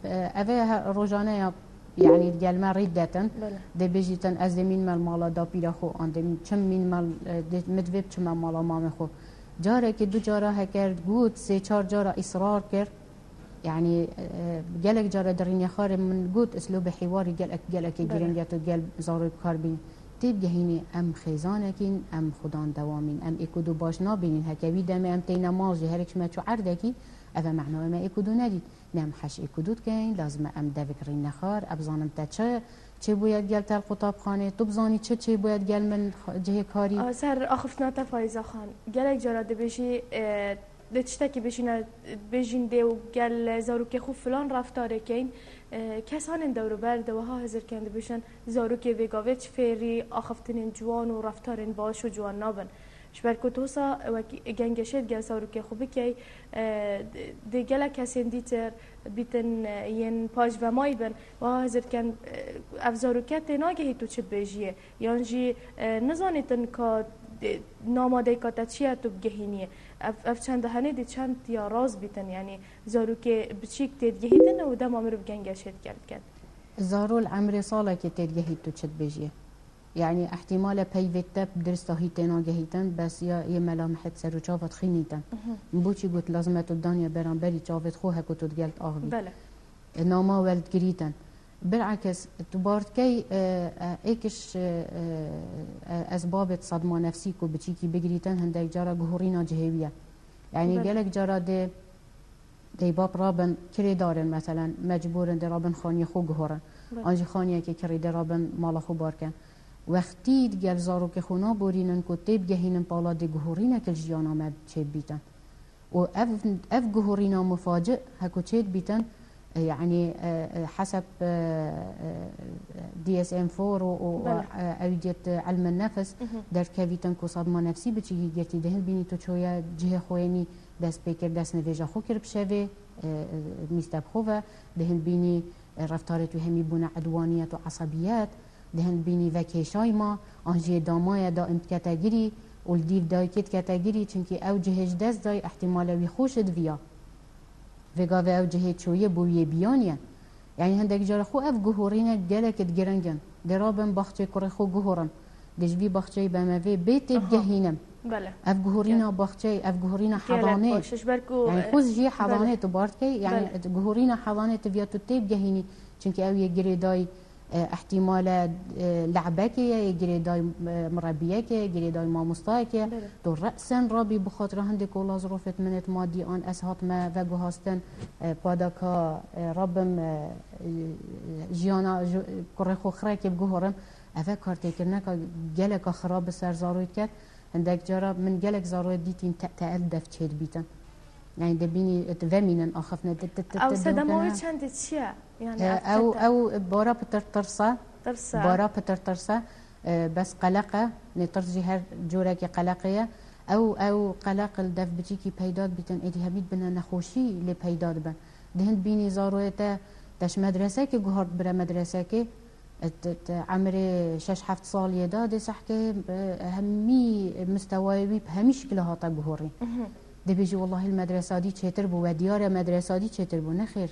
افا روجانه يعني ديال ما ريدتن دي بيجيتن از مين مال مالا دا بيرخو اند چم مين مال مدوب چم مالا مام خو جاره که دو جاره هكر گوت 3-4 جاره اصرار كر يعني جالك جرى درين خار من قوت اسلوب حواري جالك جرينجات جال زارو كاربين تبقى هيني ام خيزانكين ام خدان دوامين ام اكودو باش نابين هكاوي دم ام تينا ماجي هركش ما عردكي افا معناه ما اكودو نديد نعم حش اكودو كاين لازم ام دافكرين خار ابزانم تا چه باید گل تر قطاب خانه تو بزانی چه باید گل من جه کاری سر آخفتنا تفایزا خان گلک جراده بشی دشتکی بشین دیو گل زارو که خوب فلان رفتاره کین کسان دورو برد و ها حضر کنده بشن زارو که وگاوچ فری آخفتن جوان و رفتارن باش و جوان نابن شبر کتوسا و گنگشت گل زارو که خوبی که دی گل کسین دیتر بیتن ین پاج و مای بن و ها حضر کن افزارو که تناگهی تو چه بجیه یعنی نزانیتن که ناماده کاتا چیه تو بگهینیه اف چند هنه دی چند یا راز بیتن یعنی زارو که بچیک تدگهیتن و دم عمر بگنگشت کرد زارو العمر ساله که تدگهیت تو چت بجیه يعني احتمال بيفيتا بدرستا هيتنا جهيتن بس يا ملامحت سر وشافت خينيتن بوشي قلت لازم تدانيا برانبري شافت خوها كنت تقلت اغبي بله ناما ولد جريتن بالعكس تبارت كي ايكش اسباب صدمه نفسي كو بتشيكي بجريتن هندك جرى جهورينا جهويه يعني قالك جرى دي باب رابن كري دارن مثلا مجبورن دي رابن خاني خو جهورن انجي خانيه كي كري دي رابن مال خو باركن وقتی گل زارو که خونا بورینن کو تیب گهینن بالا دی گهورینا که جیانا مد چه بیتن و اف گهورینا مفاجئ هکو چه بیتن يعني حسب DSM-4 و أوديت علم النفس در كافيتن كو صدمة نفسي بتشي جرتي دهن بيني تو شوية جهة خويني دست بيكر دست نفيجا خو كرب شوي ميستاب خوفا دهن بيني رفتارت وهمي بنا عدوانية وعصبيات دهن بيني وكيشاي ما انجي دامايا دا امت كتاجري والديف داي كت كتاجري چونكي او جهج دست داي احتمالا ويخوشد فيا وگاوه او جهت شویه بویه بیانیه یعنی هندک جار خو اف گهورینه گلکت گرنگن درابن باخچه کره خو گهورن دجبی باخچه بموی بیت بجهینم بله اف جهورینا باخچه اف جهورینا حضانه یعنی خوز جی حضانه تو بارد کی یعنی جهورینا حضانه تبیا تو تیب جهینی چونکه او یه گریدای احتمال لعبه که یه گریدای مربیه که گریدای ماموستا که تو رأسا رابی بخاطر هندی کولا ظروفت منت مادی آن اسهات ما و گوهاستن پاداکا ربم جیانا کرخو خرک بگوهرم اوه کارتی کرنه که گلک خراب سر زاروید کرد هندک جارا من گلک زاروید دیتین تأل دفت بیتن يعني دبيني تفهمين أخفنا أو سدموي چند چیه يعني أو بارا بترترسا بارا بترترسا بس قلقة نترجي هر جورا كي قلقية أو قلق الدف بتيكي بيداد بيتن إدي هبيت بنا نخوشي لبيداد بن دهند بيني زارويتا تش مدرسة كي جهرت برا مدرسة كي عمري 6-7 صال يداد صحكي همي مستواي بهميش كلها طب جهوري دبيجي والله المدرسة دي تشتر بو وديار مدرسة دي تشتر بو نخير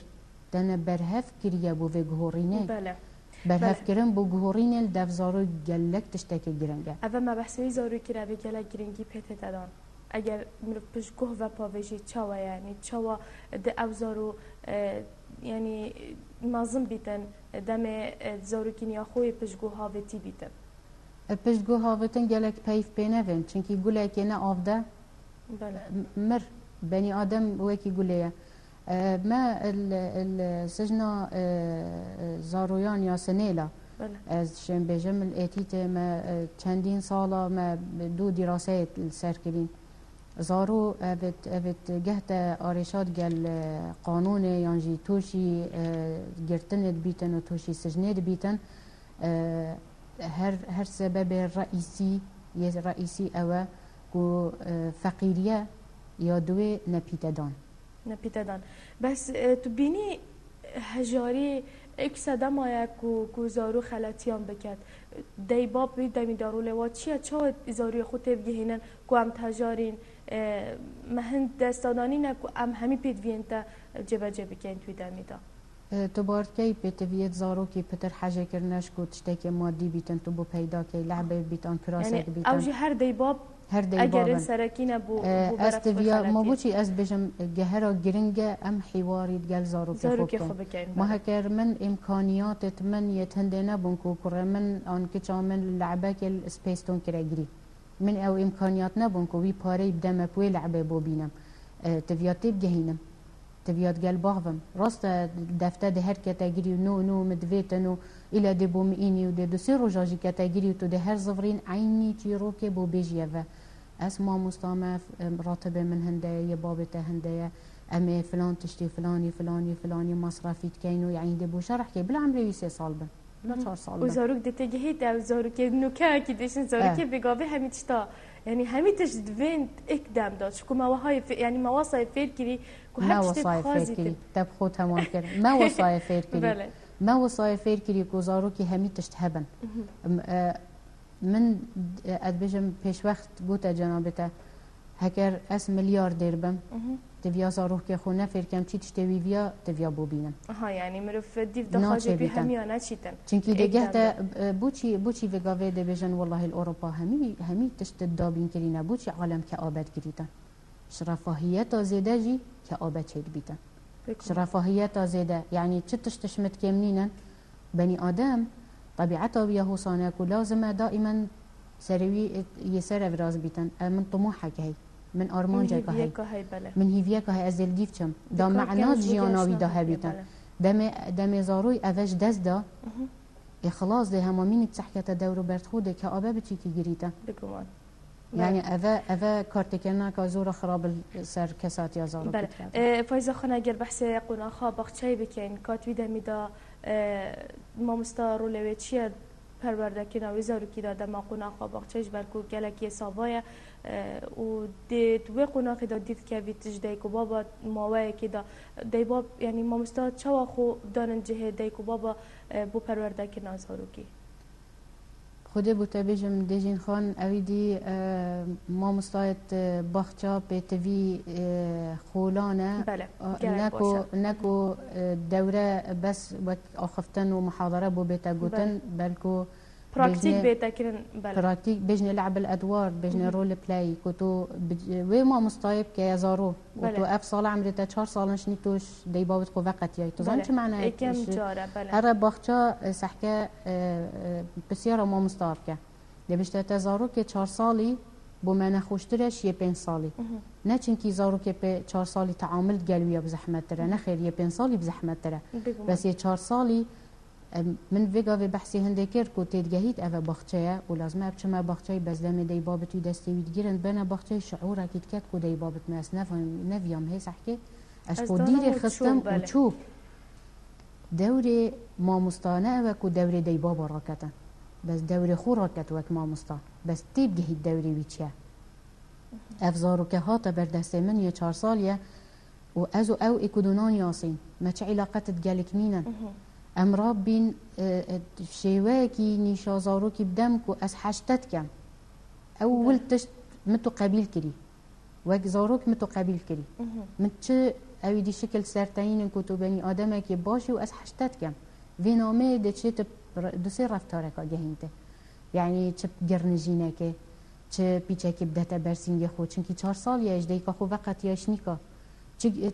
دنا برهف كريا بو في جهورينه بله برهف كرم بو جهورينه الدف زارو جلك تشتكي جرنجا اول ما بحثي زارو كرا به جلك جرنگي پته دادن اگر مرو پشگوه و پاویجی چاوا یعنی چاوا د اوزارو یعنی مازم بیتن دم زارو کینیا خوی پشگوه هاوتی بیتن پشگوه هاوتن جلك پیف بینون چونکی گله که نه آفده مر بني آدم وكي قوليه ما السجن زارويان يا سنيلا شن بجم الاتيت ما چندين سالا ما دو دراسات السركلين زارو ابت جهت آرشات قال قانون يانجي توشي جرتند بيتن وتوشي سجنات بيتن هر سبب رئيسي أو کو فقیریه یا دوی نپیتدان بس تو بینی هجاری ایک صدم آیا کو زارو خلاتیان بکد دی باب بید دمی دارو لوات چیه چه زاروی خود تبگهینن کو هم تجارین مهند دستادانی نه کو هم همی پیدوین تا جبه کن توی دمی دا تو بارد که پیتویت زارو که پتر حاجه کرنش کو تشتکی مادی بیتن تو بو پیدا که لعبه بیتن کراسه بیتن اوجی هر دی باب هر دی اگر سرکینه بو استویا ما بوچی از بجم جهرا گرنگه ام حواری دگل زارو که خوب کن ما هکر من امکانیاتت من یتهندنا بونکو کره من آن که من لعبه که اسپیستون کرگری من او امکانیات نبونکو وی پاره بدم پوی لعبه بو بینم تبیاتی بجهینم تبيات قال باغفم راست دفتر ده هر كاتاجري نو مدفيتنو الى دي بوميني ودي دوسيرو جاجي كاتاجري وتو ده هر زفرين عيني تيروكي بو بيجيفا اسماء مستامة راتبة من هندايا بابته هندايا امي فلان تشتي فلاني مصرفي كاينو يعني دي بو شرح كي بلا عمري ويسي صالبا بلا 4 صالبا وزاروك دي تجهيت او زاروك نوكا كي ديشن زاروك بيغابي هميتشتا يعني هميتش دفنت اقدام داد شكو ما وهاي يعني ما وصاي فكري ما وصاي فكري تبخو تمام كده ما وصاي فكري ما وصاي فكري كوزاروكي هميتش تهبن من ادبجم پیش وقت گوتا جنابته هکر اس مليار دربم تبيا زاروك كي خو نفر كم چي تشتوي ويا تبيا بوبينم يعني مرف ديف دخاجه بي هميانا چيتن چونكي دگهت بوچي وگاوي دبجن والله الاوروبا همي تشت دابين كرينا بوچي عالم كآباد كريتن شرفاهيات زيده جي كآباد شيد بيتن شرفاهيات زيده يعني تشتش متكمنين بني ادم طبيعته ويا هو صانك ولازم دائما سروي يسر افراز بيتن من طموحك هي من ارمان جاكا هي من هيفيكا هي ازل ديفچم دا معنات جياناوي دا هبيتن دم زاروي اوج دز دا خلاص ده همامين تحكت دورو برد خوده كآبا بچي كي جريتا بكمان يعني اذا كارتكنا كزور خراب سر كسات يا زارو بله فايزه خنا اگر بحث قناخا باخچه بكين كاتوي دميدا ما مستارو لويتشي پرورده که نوی زارو کی داده ما قناخ باغچهش برکو گلکی سابایه و دید و قناخی دا دید که ویتش دیکو بابا ماوه که دا دی باب یعنی ما مستاد چوا خو دانن جهه دیکو بابا بو پرورده که نازارو کی خود بوده بیجم دیجین خان اویدی ما مستاید باغچه پیتوی خولانه بله نکو دوره بس وقت آخفتن و محاضره بو بیتا گوتن بلکو براكتيك بيتكرن بله براكتيك بيجني لعب الادوار بيجني رول بلاي كنتو وي ما مستايب كي زارو كنتو اف صال عمري 4 سال نشني توش دي بابت كو وقت ياي تو شو معناه كم جاره بله هر باخچا سحكه بسياره ما مستاركه دي بيشتا زارو كي 4 سالي بو من خوشترش يه 5 سالي نه چونکی زارو که به 4 سالی تعامل گلویا بزحمت تره نه خیر يه 5 سالی بزحمت تره بس يه 4 سالی من ویگا و بحثی هنده کرد که تدگهید اوه باخچه و لازمه اب چما باخچه بزلمه دی بابتوی دستی ویدگیرن بنا باخچه شعور اکید کد که دی بابت ماس نفیم هی سحکه اشکو دیر خستم و چوب دور مامستانه اوه که دور دی بابا راکتن بس دور خو راکت وک مامستا بس تیب گهید دوری ویچه افزارو که هاتا بر دست من يه 4 سالیه و ازو او اکدونان یاسین ما چه علاقتت گلک نینن امراب بین شیواکی نیشازارو کی بدم کو از حشتت کم اول تشت متو قبیل کری وک زاروک متو قبیل کری من چه اوی دی شکل سرتاین کو بنی آدمه که باشی و از حشتت کم وی نامه ده چه دو سه رفتاره که گهینته یعنی چه گرنجینه که چه پیچه که بدهتا برسینگه خود چونکی 4 سال یاش دیگه خو وقت یاش نیکا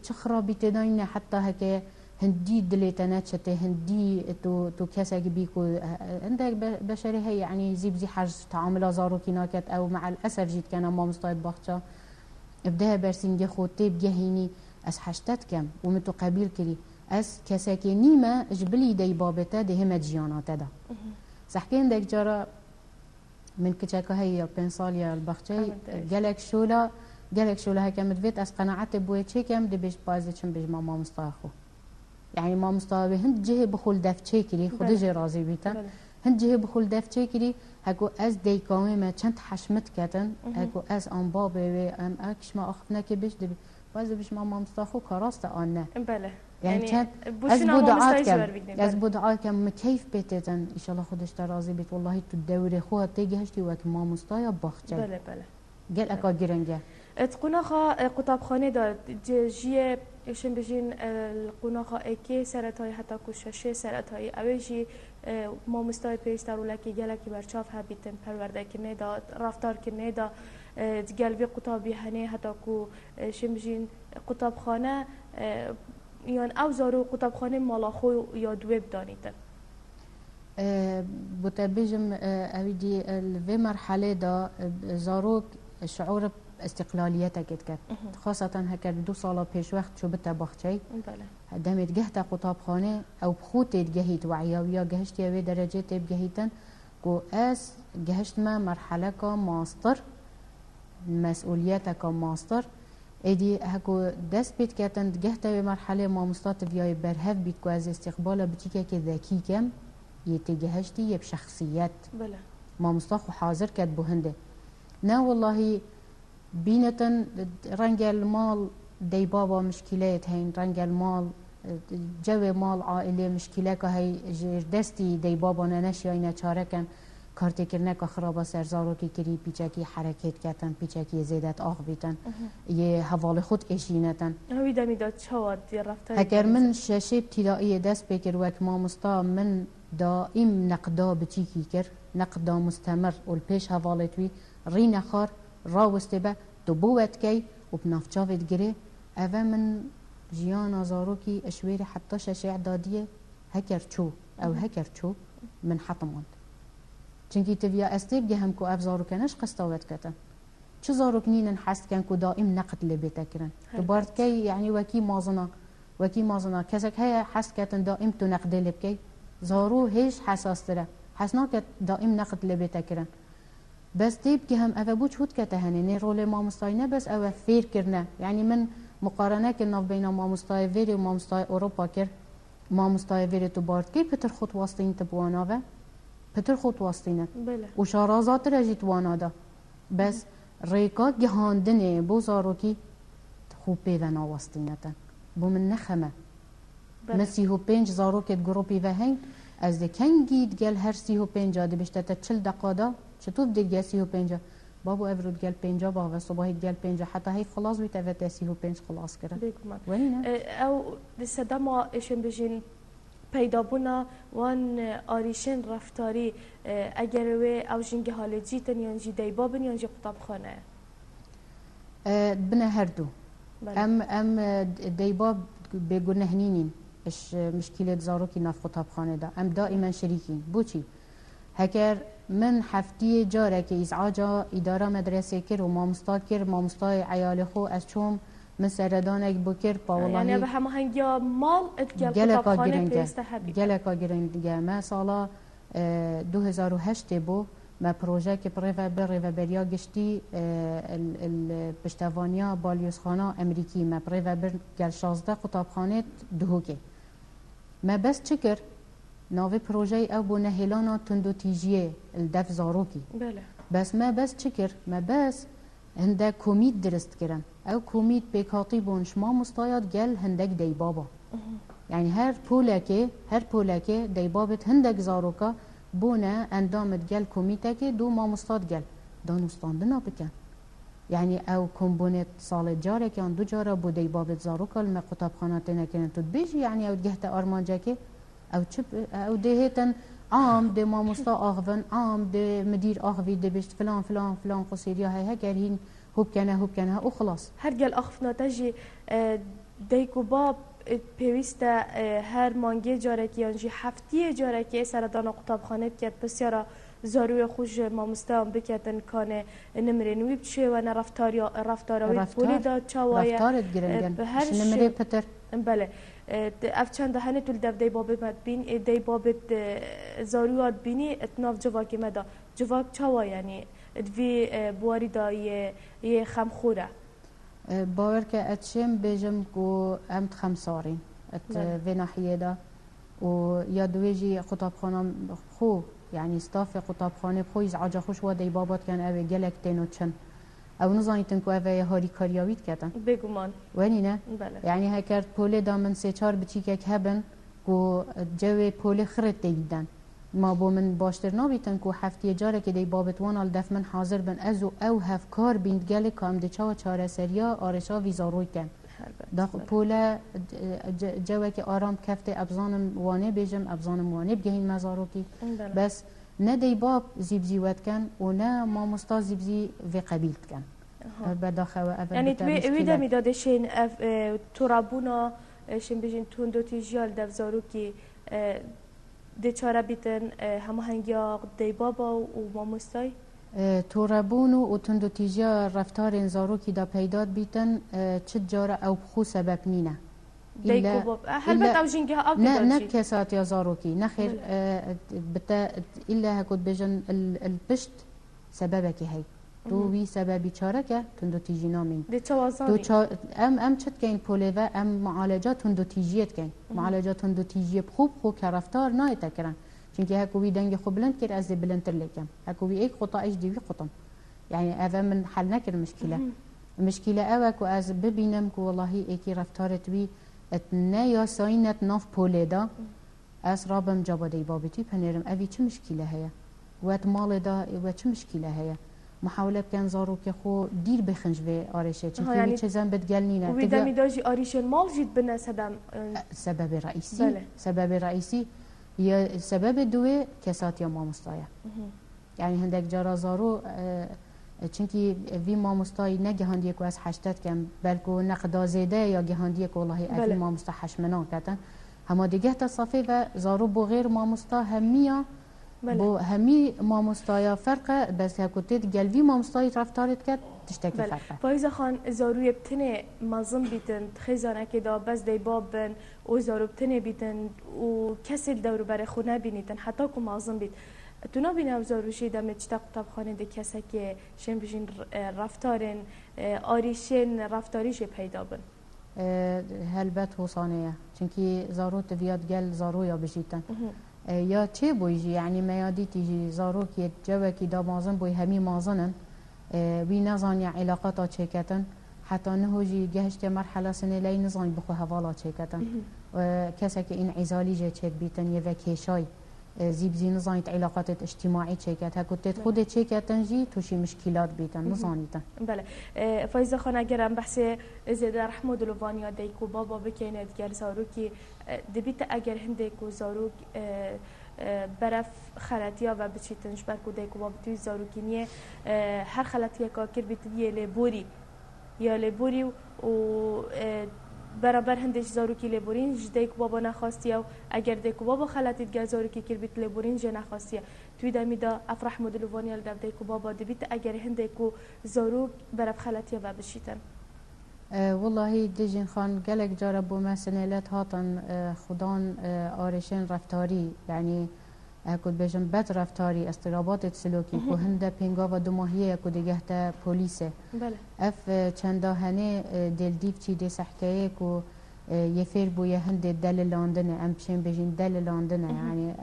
چه خرابی تداینه حتی هکه هندي دليتنا شتى هندي تو كاسة بيكو عندك بشري هي يعني زي حاج تعامل زارو كيناكت او مع الاسف جيت كان ما مستعد باخشا ابداها برسينجي خوتي بجهيني اس حشتت كم ومتو قبيل كري اس كاسة نيمة جبلي دي بابتا دي هما جيانات دا سحكين دك جرى من كتشاكا هي بنصاليا البخشي قالك شولا هكا مدفيت اس قناعت بوي تشيكم دي بيش بازي چم بيش ماما مستاخو يعني ما مستوى هند جهه بخول دفتشي كري خود جه راضي بيتا هند جهه بخول دفتشي كري هكو از دي قومي ما چند حشمت كتن هكو از ان بابي و ام اكش ما اخفنا كي بيش دي باز بيش ما مستاخو كراست انه بله يعني چند از بدعات كم كيف بيتن ان شاء الله خودش راضي بيت والله تو الدوري خو تيجهشتي وك ما مستوى بخچه بله بله قال اكا جرنجه قناخا قطابخانه دا جیه ایشون بجین قناخا اکی سرطای حتی کششه سرطای اویجی ما مستای پیشتر ولکی گلکی برچاف هبیتن پرورده کنه دا رفتار کنه دا قلبی قطابی هنه حتی کو ایشون بجین قطابخانه یان او زارو قطابخانه مالاخو یا دویب دانیتن بتبجم اویدی في مرحله دا زاروک شعور استقلاليتها كت خاصة هكا 2 سال پیش وقت شو بتا باخچي بله دمت جهتا قطابخانه او بخوت جهيت وعياويا جهشت يا درجه بجهيتن كو اس جهشت ما مرحله کا ماستر مسؤوليتها کا ماستر ادي هكو دست بيت كاتن جهتا مرحله ما مستات فياي برهف بيت كو از استقبال بتيكا كذكي كم يتجهشتي بشخصيات بله ما مستاخ حاضر كات بهنده نا والله بينتن رنج المال دي بابا مشكلات هين رنج المال جو مال عائله مشكله که هي دستي دي بابا ننشي اينا چاركن کارت کرنه که خرابا سرزارو که کری پیچکی حرکت کتن پیچکی زیدت آخ بیتن یه حوال خود اشینتن همی دمی داد چواد دی رفتن هکر من ششه ابتدائي دست بکر وک ما مستا من دائم نقدا بچیکی کر نقدا مستمر والپیش حوالتوی ری نخار راوسته به دو بوت کی و بنافچاوت گره اوه من جیان آزارو کی اشویر حتی ششه اعدادیه هکر چو او هکر چو من حطماند چونکی تبیا استیب گهم کو افزارو کنش قستاوت کتن چه زارو کنین حست کن کو دائم نقد لبیتا کرن بارد کی یعنی وکی مازنا کسک های حست کتن دائم تو نقد لبکی زارو هیچ حساس تره حسنا کت دائم نقد لبیتا کرن بس تیب گهم اوه بو چود کته هنه نه رول ما مستاینه بس اوه فیر کرنه یعنی من مقارنه که ناف بین ما مستای ویری و ما مستای اروپا کر ما مستای ویری تو بارد کی پتر خود واسطین تبواناوه پتر خود واسطینه و شارازات رجیت وانادا بس ریکا گهاندنه بو زاروکی خوب پیوه واسطینه تن بو من نخمه من 35 زاروکت گروپی و هین از ده کنگید گل هر 35 ده بشته تا 40 دقیقه دا چطور دیگه 35 بابو افرود گل 50 بابا صبحی گل 50 حتی هی خلاص بیت اوه 35 خلاص کرد او دسته ما ایشون بجین پیدا بونا وان آریشن رفتاری اگر و او جنگ حال جیتن یانجی دیبا بن یانجی قطاب خانه بنا هر دو ام دیبا بگونه هنینین اش مشکل زاروکی ناف قطاب خانه دا ام دائما شریکین بوچی هکر من هفتی جاره که ازعاجا اداره مدرسه کر و مامستا کر مامستای عیال خو از چوم من سردانک بکر پاولاهی یعنی به همه هنگی مال اتگل قطاب خانه پیسته هبید گلکا گرنگه ما سالا 2008 بو ما پروژه که پریو بریا گشتی پشتوانیا بالیوسخانه امریکی ما پریو بر گل 16 قطاب خانه دهوکه ما بس چکر ناوی پروژه او بو نهیلانا تندو تیجیه الدف زاروکی بله بس ما بس چکر ما بس هنده کومید درست کرن او کومید بیکاتی بونش ما مستایاد گل هندک دی بابا یعنی هر پولکه دی بابت هندک زاروکا بونه اندامت گل کومیته که دو ما مستاد گل دانستاندنا بکن یعنی او کمبونت سال جاره که دو جاره بو دی بابت زاروکا الما قطاب خاناته نکنن تو بیجی یعنی او گهت آرمانجا که او چپ او دهتن عام ده ماموستا آغون عام ده مدیر آغوی ده بشت فلان فلان فلان قصيريا هاي هكرهين هوب كانها وخلاص هرجل أخفنا تجي ديكو باب پیوسته هر مانگی جارکی یانجی هفتی جارکی سردان قطاب خانه کرد بسیار زاروی خوش ماموستا هم بکتن کانه نمرنوی بچه و رفتاروی پولی دا چاوایه رفتارت گرنگن نمره پتر بله اف چند هنه تول دف دی بابت مد بین دی بابت زارویات بینی اتناف جواکی مدا جواک چاوا یعنی دوی بواری دا یه خمخوره باور که اتشم بیجم کو امت خمسارین ات في ناحية دا و یا دویجی قطاب خانه خو يعني ستاف قطاب خانه خو يزعجا خوش و دی بابات کن اوه گلک تینو چن او نزانیتن که اوه هاری کاریاوید کتن بگومان وانی نه؟ بله يعني هکر پوله دا من 3-4 بچیکک هبن کو جو پوله خرد دیدن ما بو من باشتر نابیتن کو هفتی جاره که دی بابت وانال دف من حاضر بن ازو او هفکار بیند گل کام دی چاو چاره سریا آرشا ویزاروی کن داخل پوله جوه که آرام کفته ابزانم وانه بیجم ابزانم وانه بگهین مزارو کی بس نه دی باب زیبزیوت کن و نه ما مستا زیبزی و قبیلت کن بداخل یعنی توی ده میداده شین ترابونا شین بیجین توندو تیجیال دفزارو کی دی چاره بیتن همه هنگیا دی بابا و ماموستای توربونو و تندو تیجیا رفتار انزارو کی دا پیداد بیتن چه جاره او بخو سبب نینه دیکو باب هلبت او جنگه ها آب نه کسات یا زارو کی نخیر بتا إلا هکود بجن البشت سببکی هی تو وی سببی چاره که تندو تیجی نامین دی چوازانی ام چت کن پوله و ام معالجات تندو تیجیت کن معالجات تندو تیجی خوب که رفتار نه تکرن چونکه هکوی دنگ خوب بلند کرد از بلندتر لیکم هکوی ایک قطع ایش دیوی قطم یعنی اوه من حل نکر مشکله اوه که از ببینم که والله ایکی رفتارت بی اتنه یا ساینت ناف پوله دا از رابم جابا دی بابتی پنیرم اوی چه مشکله هیا و ات مال دا و چه مشکله هیا محاوله کن زارو که خو دیر بخنج به آرشه چون یعنی چه زن بدگل نینه و دمی داشی آرشه مال جید بنا سبب رئیسی سبب رئیسی یا سبب دوی کسات یا ماموستایه یعنی هندک جارا زارو چونکی وی ماموستای نه گهاندی که از حشتت کم بلکه نقدا زیده یا گهاندی که والله اوی ماموستا حشمنا کتن همه دیگه تصافی و زارو بو غیر ماموستا همیا بو همی ماموستایا فرقه بس هکوتید گلوی ماموستای رفتارت کرد تشتکی فرقه فایزا خان زاروی بتنه مازم بیتن خیزانه که دا بس دی باب بن و زارو بتنه بیتن و کسی دورو بر خونه بینیتن حتی که مازم بیت تو نبینه زاروشی دمه چتا قطب خانه ده کسی که شن بجین رفتارن آریشن رفتاریش پیدا بن هلبت حسانه چونکی زارو تویاد گل زارو یا بجیتن یا چه بویجی یعنی میادی تیجی زارو که جوه که دا مازن بوی همی مازنن وی نزان یا علاقاتا چه کتن حتی نهوجی گهشت مرحله سنه لی نزان بخو حوالا چه کتن کسی که این عزالی جه چک بیتن یه وکیشای زیب زی نزانید علاقات اجتماعی چیکت هکو تید خود چیکتن جی توشی مشکلات بیتن نزانیدن. بله فایزه خان اگرم بحث زیده رحم و دلوانیا دیکو بابا بکنه دیگر زاروکی دبیت اگر هندیکو زاروک برف خلطیا و بچیتنش برکو دیکو بابا توی زاروکینیه هر خلطیا که کر بیت یه لبوری یا لبوری و برابر هندش زاروکی لبورین جدیک بابا نخواستیه و اگر دیکو بابا خلطید گر زاروکی کر بیت لبورین جه نخواستیه توی دمیدا افرح مدلوانی ال دیکو بابا دبیت اگر هندیکو زاروک برف خلطیا و بچیتن. والله دیجین خان گلک جاره بو مسئلات هاتن خودان آرشن رفتاری یعنی اکود بجن بد رفتاری استرابات سلوکی که هنده پنگا و دو ماهیه اکود دیگه تا پلیسه اف چنده هنه دل دیف چی دی سحکایه که یه فیر بو یه هنده دل لاندنه ام بشین بجین دل لاندنه یعنی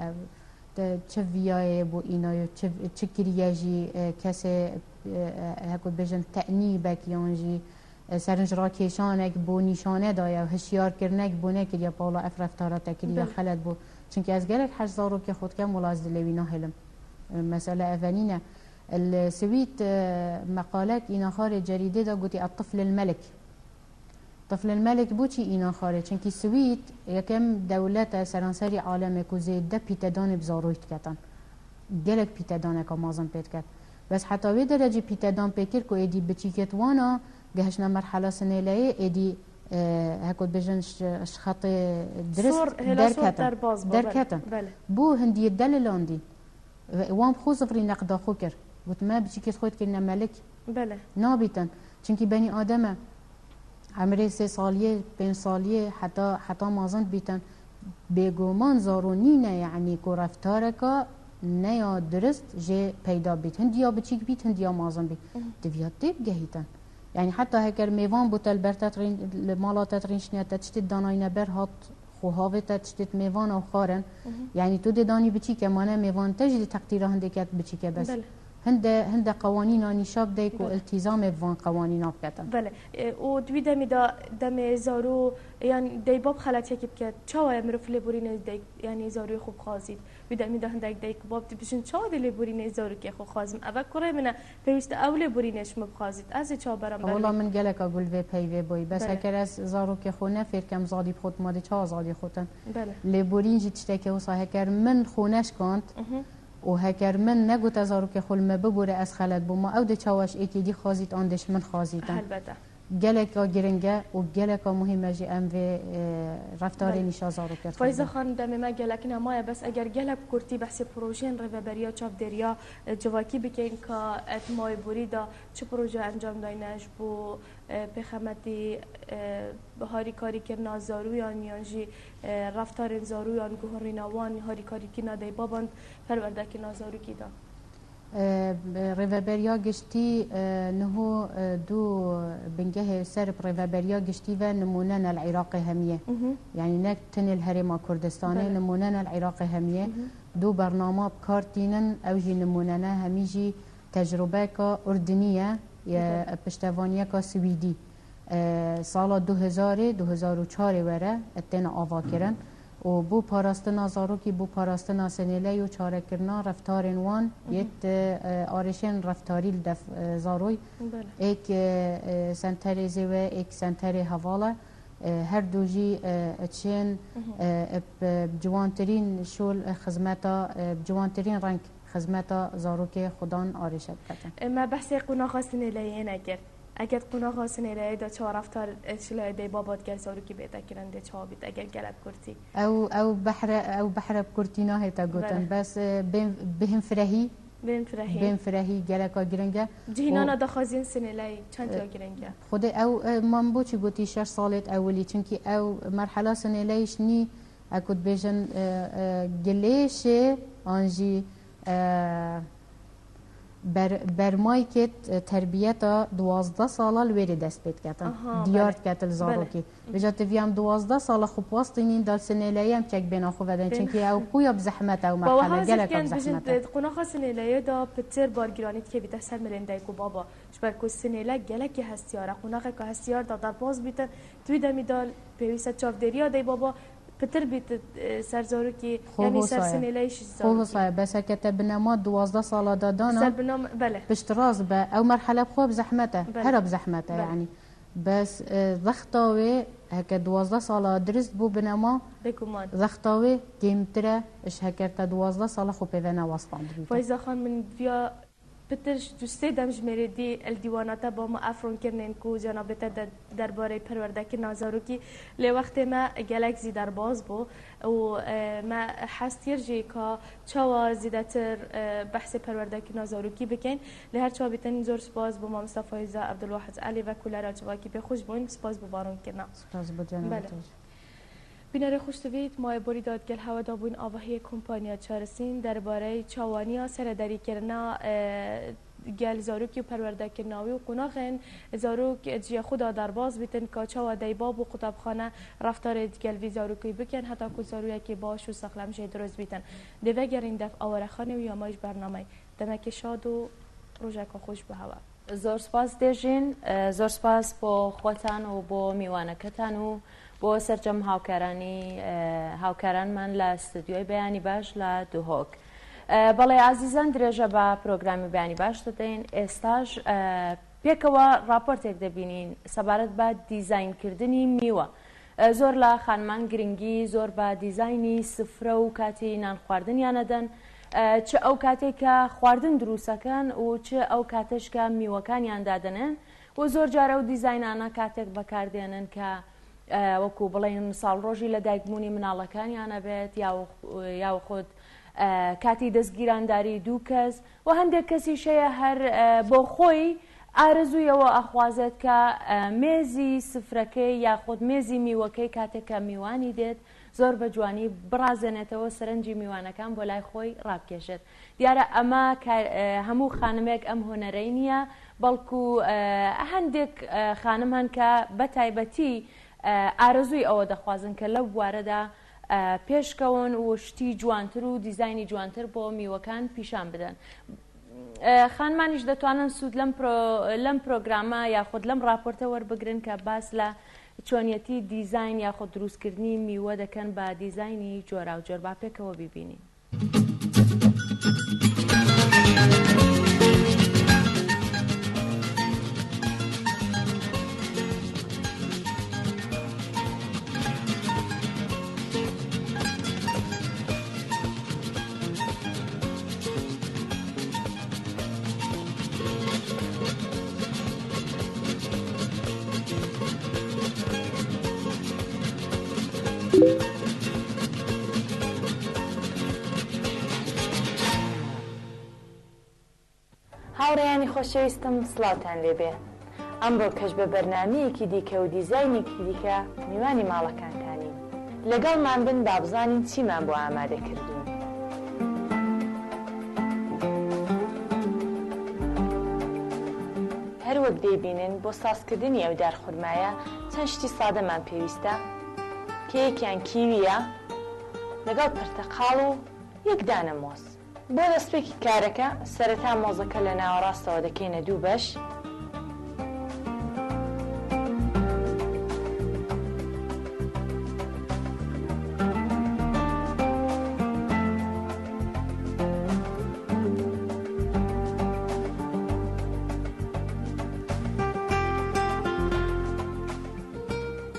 چه ویایه بو اینایو چه کریاجی کسی اکود بجن تعنیبک یانجی سرنج را کشانک بو نشانه دایا هشیار کرنک بو نکر یا بالا اف رفتارات کر یا خلط بو چونکه از گلک حج زارو که خود که ملاحظه لوینا هلم مسئله اولینه السويت مقالات اینا خارج جریده دا گوتی الطفل الملك طفل الملك بوچی اینا خارج چونکه السويت یکم دولت سرانسری عالمه که زیده پیتدان بزارویت کتن گلک پیتدانه که مازن پید کت بس حتی وی درجه پیتدان پیکر که ایدی بچی کت وانا گهشنا مرحله سنه لایه ایدی هکود بجنش خط درست درکتن بو هندی دللاندی وام خو صفری نقدا خو کر گفت ما بچی کت خود کرنا ملک بله نابیتن چونکی بنی آدمه عمره 3 سالیه 5 سالیه حتی مازند بیتن بگومان زارونینه یعنی که رفتارکا نیا درست جه پیدا بیت هندیا بچیک بیت هندیا مازن بیت دویات دیب گهیتن يعني حتى هكر ميوان بوتل برتاترين مالا تاترين شنيات تشتت داناينا بر هات خوهاوه تشتت ميوان او خارن يعني تو داني بچي كمانه ميوان تجد تقدير هندكات بچي بس هند قوانين نشاب ديك والتزام ميوان قوانين ابكتن بله و دوی دم زارو يعني دي باب خلاتي كيبكات چاوا امروف لبورين ديك يعني زارو خوب خازيد بدم هندك ديك باب تبشن چا دي لبورين زارو كي خو خازم اوا كره من بيست اول بورينش مبخازيد از چا برام والله من قالك اقول في بي بوي بس هكر از زارو كي خو نفر كم زادي خود ماده چا زادي خودن لبورين جتشتكي وصا هكر من خونش كانت و هکر من نگو تزارو که خل مببوره از خلط بوما او ده چاوش ایکی دی خازید آندش من خازیدم البته گلکا گرنگه و گلکا مهمه جی ام و رفتار نیشا زارو کرد فایزه خان دم ما گلک نمایه بس اگر گلک کرتی بحث پروژین ریوبریا چاپ دریا جواکی بکن که اتمای بوریدا چه پروژه انجام داینش بو بخمتی هاری کاری کرنا زارویان یانجی رفتار زارویان گوهریناوان هاری کاری که ندای بابند پرورده که نازارو کی دا ریوبریا گشتی نهو دو بنجه سرب ریوبریا گشتی و نمونن العراق همیه یعنی نکتن الهرم کردستانه نمونن العراق همیه دو برنامه بکارتینن اوجی نمونن همیجی تجربه که اردنیه یا پشتوانیه که سویدی سال 2004 وره اتنا آوا کرن و بو پاراستنا زاروکی بو پاراستنا سنیله و چاره کرنا رفتارن وان یت آرشن رفتاری لدف زاروی ایک سنتر زیوه ایک سنتر حواله هر دوجی چین بجوانترین شول خدمتا بجوانترین رنگ خدمتا زاروکی خودان آرشت کردن ما بحث قناغ سنیله نکرد اگر قناغ سنیله دا چه رفتار اشله دی بابات گل زاروکی بیتا کرن دی چه بیت اگر گلب کرتی او بحر بکرتینا هیتا گوتن بس بهم فرهی گلکا گرنگه جهنانا دا خازین سنیله چند تا گرنگه خود او من بو چی گوتی 6 سالت اولی چونکی او مرحله سنیلهش نی اکود بیشن گلیش آنجی برمای که تربیت 12 ساله الوری دست پید کتن دیارت کتل زاروکی بجات ویم 12 ساله خوب واستینین دال سنیلهی هم چک بینا خوب بدن چونکه او خویا بزحمت او مرحله گلک بزحمت قناخ سنیلهی دا پتر بارگیرانیت که بیت سر مرنده کو بابا شبرکو سنیله گلک هستیاره قناخ که هستیار دا در باز بیتن توی دمی دال پیویست چاف دریا دی بابا پتر بیت سر زاروکی یعنی سر سنیلایش زاروکی خوب صاحب بس هکت بنما 12 سال دادانا سر بنام بله باشتراز با او مرحله خوب زحمته هرب زحمته يعني بس ضغطاوي هكا 12 سال درست بو بنما بكمان ضغطاوي كيمترا اش هكرتا 12 سال خو بينا واسطه فايزا خان من فيا بترش دوسته دمج مردی الدیوانات با ما افرون کردن کو جنابت درباره پروردگی نازاروکی لی وقت ما گلکسی در باز بو و ما حستیر جی که چوا زیادتر بحث پروردگی نازاروکی بکن لی هر چوا بیتن زور سپاس بو ما مصطفی ز عبدالواحد علی و کولر چوا کی به خوش بون سپاس بو بارون کردن سپاس بو جنابت بینر خوشتوید ما بوری دادگل هوا دابون آواهی کمپانیا چارسین درباره چوانی سردری کردن گل زاروکی و پرورده ناوی و قناغن زاروک جی خدا در باز بیتن که چوا دیباب و قطبخانه رفتار گل وی زاروکی بکن حتی که زاروی که باش و سخلم جای درست بیتن دوه گرین دف آورخانه و یامایش برنامه دمک شاد و روژک خوش به هوا زۆر سپاس دێژین زۆر سپاس بۆ خۆتان و بۆ میوانەکەتان و بۆ سەرجەم هاوکارانمان لە ستودیۆی بەیانی باش لە دوهۆک. بەڵێ ئازیزان درێژە بە پرۆگرامی بەیانی باش دەدەین ئێستاش پێکەوە راپۆرتێک دەبینین سەبارەت بە دیزاینکردنی میوە. زۆر لە خانمان گرنگی زۆر بە دیزایانی سفرە و کاتی نان خواردنیان دەدەن چه ئەو کاتێک کە خواردن دروستەکەن و چه ئەو کاتەش کە میوەکانیان دادەنێن و زۆر جارە و دیزاینانە کاتێک بەکاردێنن کە وەکو بڵێن ساڵ ڕۆژی لە دایکبوونی مناڵەکانیانە بێت یا خۆت کاتی دەستگیرانداری دوو کەس و هەندێک کەسیشەیە هەر بۆ خۆی ئارەزوویەوە ئەخوازێت کە مێزی سفرەکەی یاخۆت مێزی میوەکەی کاتێک کە میوانی دێت زۆر بە جوانی بڕازێنێتەوە سەرنجی میوانەکان بۆ لای خۆی ڕابکێشێت. دیارە ئەمە هەموو خانمێک ئەم هۆنەرەی نییە بەڵکو هەندێک خانم هەن کە بە تایبەتی ئارەزووی ئەوە دەخوازن کە لەو بوارەدا پێشکەون و شتی جوانتر و دیزایانی جوانتر بۆ میوەکان پیشان بدەن. خانمانیش دەتوانن سوود لەم پرۆگرامە یاخود لەم راپۆرتە وەربگرن کە باس لە چۆنیەتی دیزاین یاخود دروستکردنی میوە دەکەن بە دیزایانی جۆرا و جۆر با پێکەوە ببینین. هاوڕێیانی خۆشەویستم سڵاوتان لێبێ ئەمڕۆ کەش بە بەرنامەیەکی دیکە و دیزاینێکی دیکە میوانی ماڵەکانتانی لەگەڵمان بن با بزانین چیمان بۆ ئامادە کردوون. هەروەک دەیبینن بۆ سازکردنی ئەو دارخورمایە چەند شتی سادەمان پێویستە کە یەکیان کیویە لەگەڵ پرتەقاڵ و یەک دانە مۆز. بۆ دەستپێکی کارەکە سەرەتا مۆزەکە لە ناوەڕاستەوە دەکەینە دوو بەش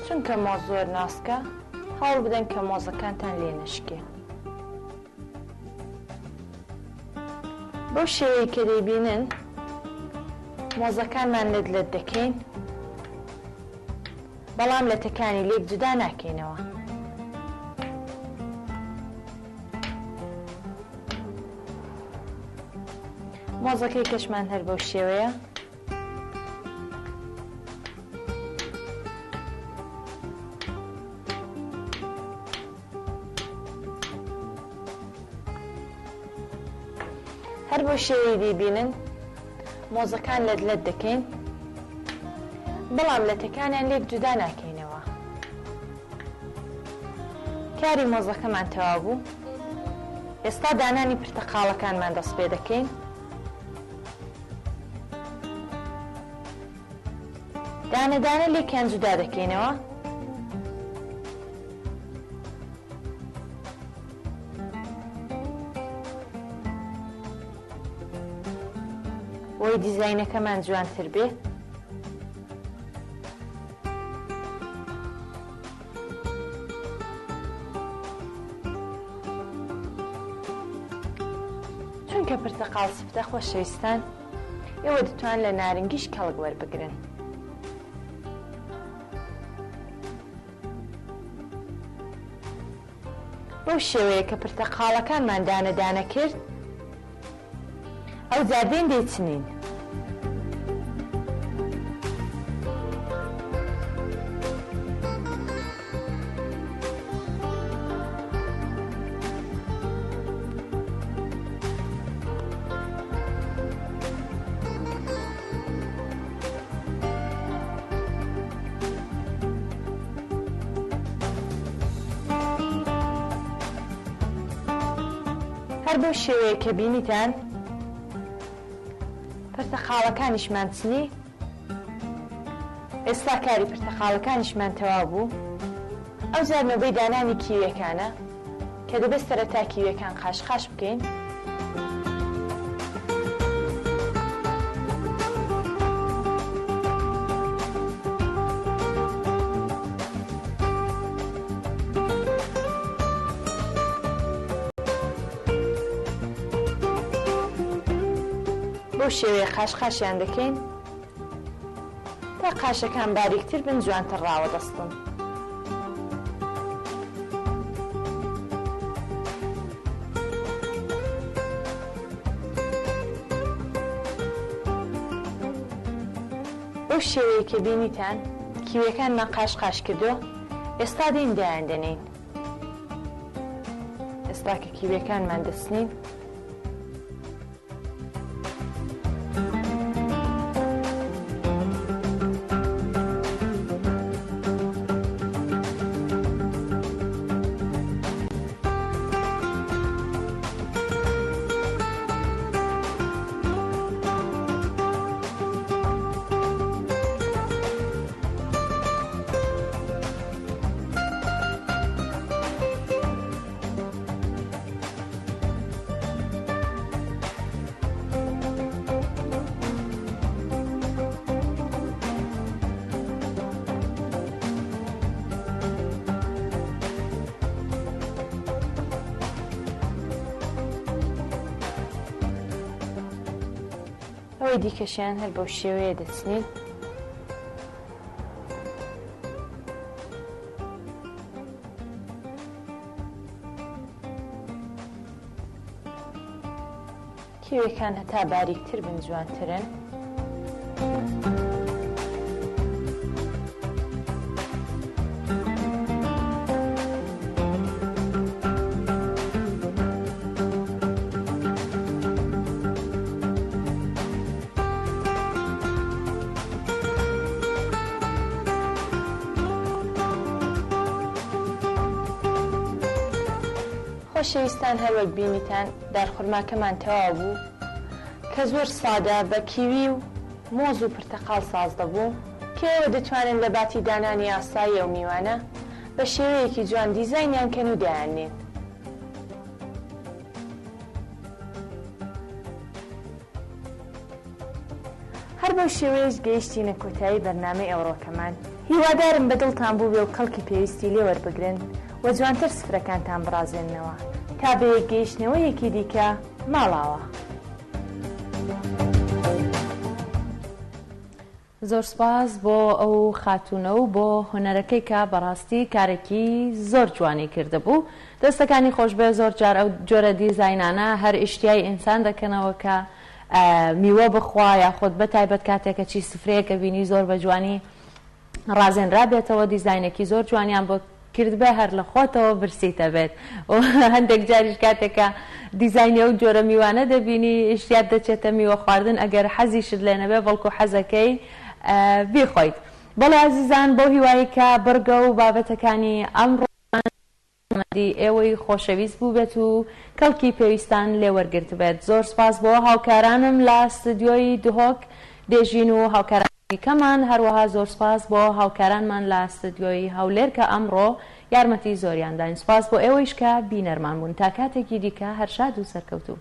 چونکە مۆز زۆر ناسکە هەوڵ بدەن کە مۆزەکانتان لێ نەشکێ. بەو شێوەیە کە دەیبینن مۆزەکانمان لەت دەکەین بەڵام لە تەکانی لێک جودا ناکەینەوە. مۆزەکەی کەشمان هەر بەو شێوەیە هەر بۆ شێوەی دەیبینن مۆزەکان لەت دەکەین بەڵام لە تەکانیان لێک جودا ناکەینەوە. کاری مۆزەکەمان تەواو بوو. ئێستا دانانی پرتەقاڵەکانمان دەست پێ دەکەین. دانە دانە لێکیان جودا دەکەینەوە بۆی دیزاینەکەمان جوانتر بێت. چونکە پرتەقاڵ سفتە خۆشەویستان، ئێوە دەتوان لە نارنگیش کەڵک وەربگرن. بەو شێوەیە کە پرتەقاڵەکانمان دانەدانە کرد، ئەو جادێن دێچنین. هەر بەو شێوەیە کە بینیتان پرتەقاڵەکانیشمان چنی، ئێستا کاری پرتەقاڵەکانیشمان تەواو بوو. ئەو جار نەوبەی دانانی کیویەکانە کە دەبێت سەرەتا کیویەکان قاشقاش بکەین. بۆ شێوەیە قاشقاشیان دەکەین تا قاشەکان باریکتر بن، جوانتر ڕاوە دەستن. بەو شێوەیە کە بینیتان کیویەکانمان قاشقاش کردو، ئێستا دێین دایان دەنین. ئێستا کە کیویەکانمان دەستنین، ئەوەی دیکەشیان هەر بەو شێوەیە دەچنین. کیویەکان هەتا باریکتر بن، جوانترن. خۆشەویستان، هەروەک بینیتان دارخورماکەمان تەواو بوو کە زۆر سادە بە کیوی و مۆز و پرتەقاڵ ساز دەبوو، کە ئێوە دەتوانن لە باتی دانانی ئاسایی ئەو میوانە بە شێوەیەکی جوان دیزاینیان کەن و دایانێن. هەر بەو شێوەیەش گەیشتینە کۆتایی بەرنامەی ئەوڕۆکەمان. هیوادارم بەدڵتان بوو بێ و کەڵکی پێویستی لێ وەربگرن و جوانتر سفرەکانتان بڕازێننەوە تا بە یەکگەیشتنەوەیەکی دیکە ماڵاوە. زۆر سپاس بۆ ئەو خاتونە و بۆ هونەرەکەی کە بەڕاستی کارێکی زۆر جوانی کرده بوو. دەستەکانی خۆش بێ زۆر جار ئەو جۆرە دیزاینانە هەر ئیشتیای ئینسان دەکەنەوە کە میوە بخوا یاخۆت بە تایبەت کاتێکە چی سفرەیەکە بینی زۆر بە جوانی ڕازێنرا بێتەوە، دیزاینێکی زۆر جوانیان بۆ کرد بێ هەر لە خۆتەوە برسیتە بێت. هەندێک جاریش کاتێکە دیزاینە و جۆرە میوانە دەبینی ئیشتیات دەچێتە میوە خواردن، ئەگەر حەزیشت لێ نەبێ بەڵکو حەزەکەی بیخۆیت. بەڵێ عزیزان، بۆ هیوایی کە بەرگە و بابەتەکانی ئەمڕۆمەدی ئێوەی خۆشەویست بوو بێت و کەڵکی پێویستان لێ وەرگرت بێت. زۆر سپاس بۆ هاوکارانم لە ستودیۆی دهۆک دێژین و هاوکارانی کەمان، هەروەها زۆر سپاس بۆ هاوکارانمان لە ستودیۆی هەولێر کە ئەمڕۆ یارمەتی زۆریان داین. سپاس بۆ ئێوەیش کە بینەرمان بوون. تا کاتێکی دیکە هەر شاد و سەرکەوتوو.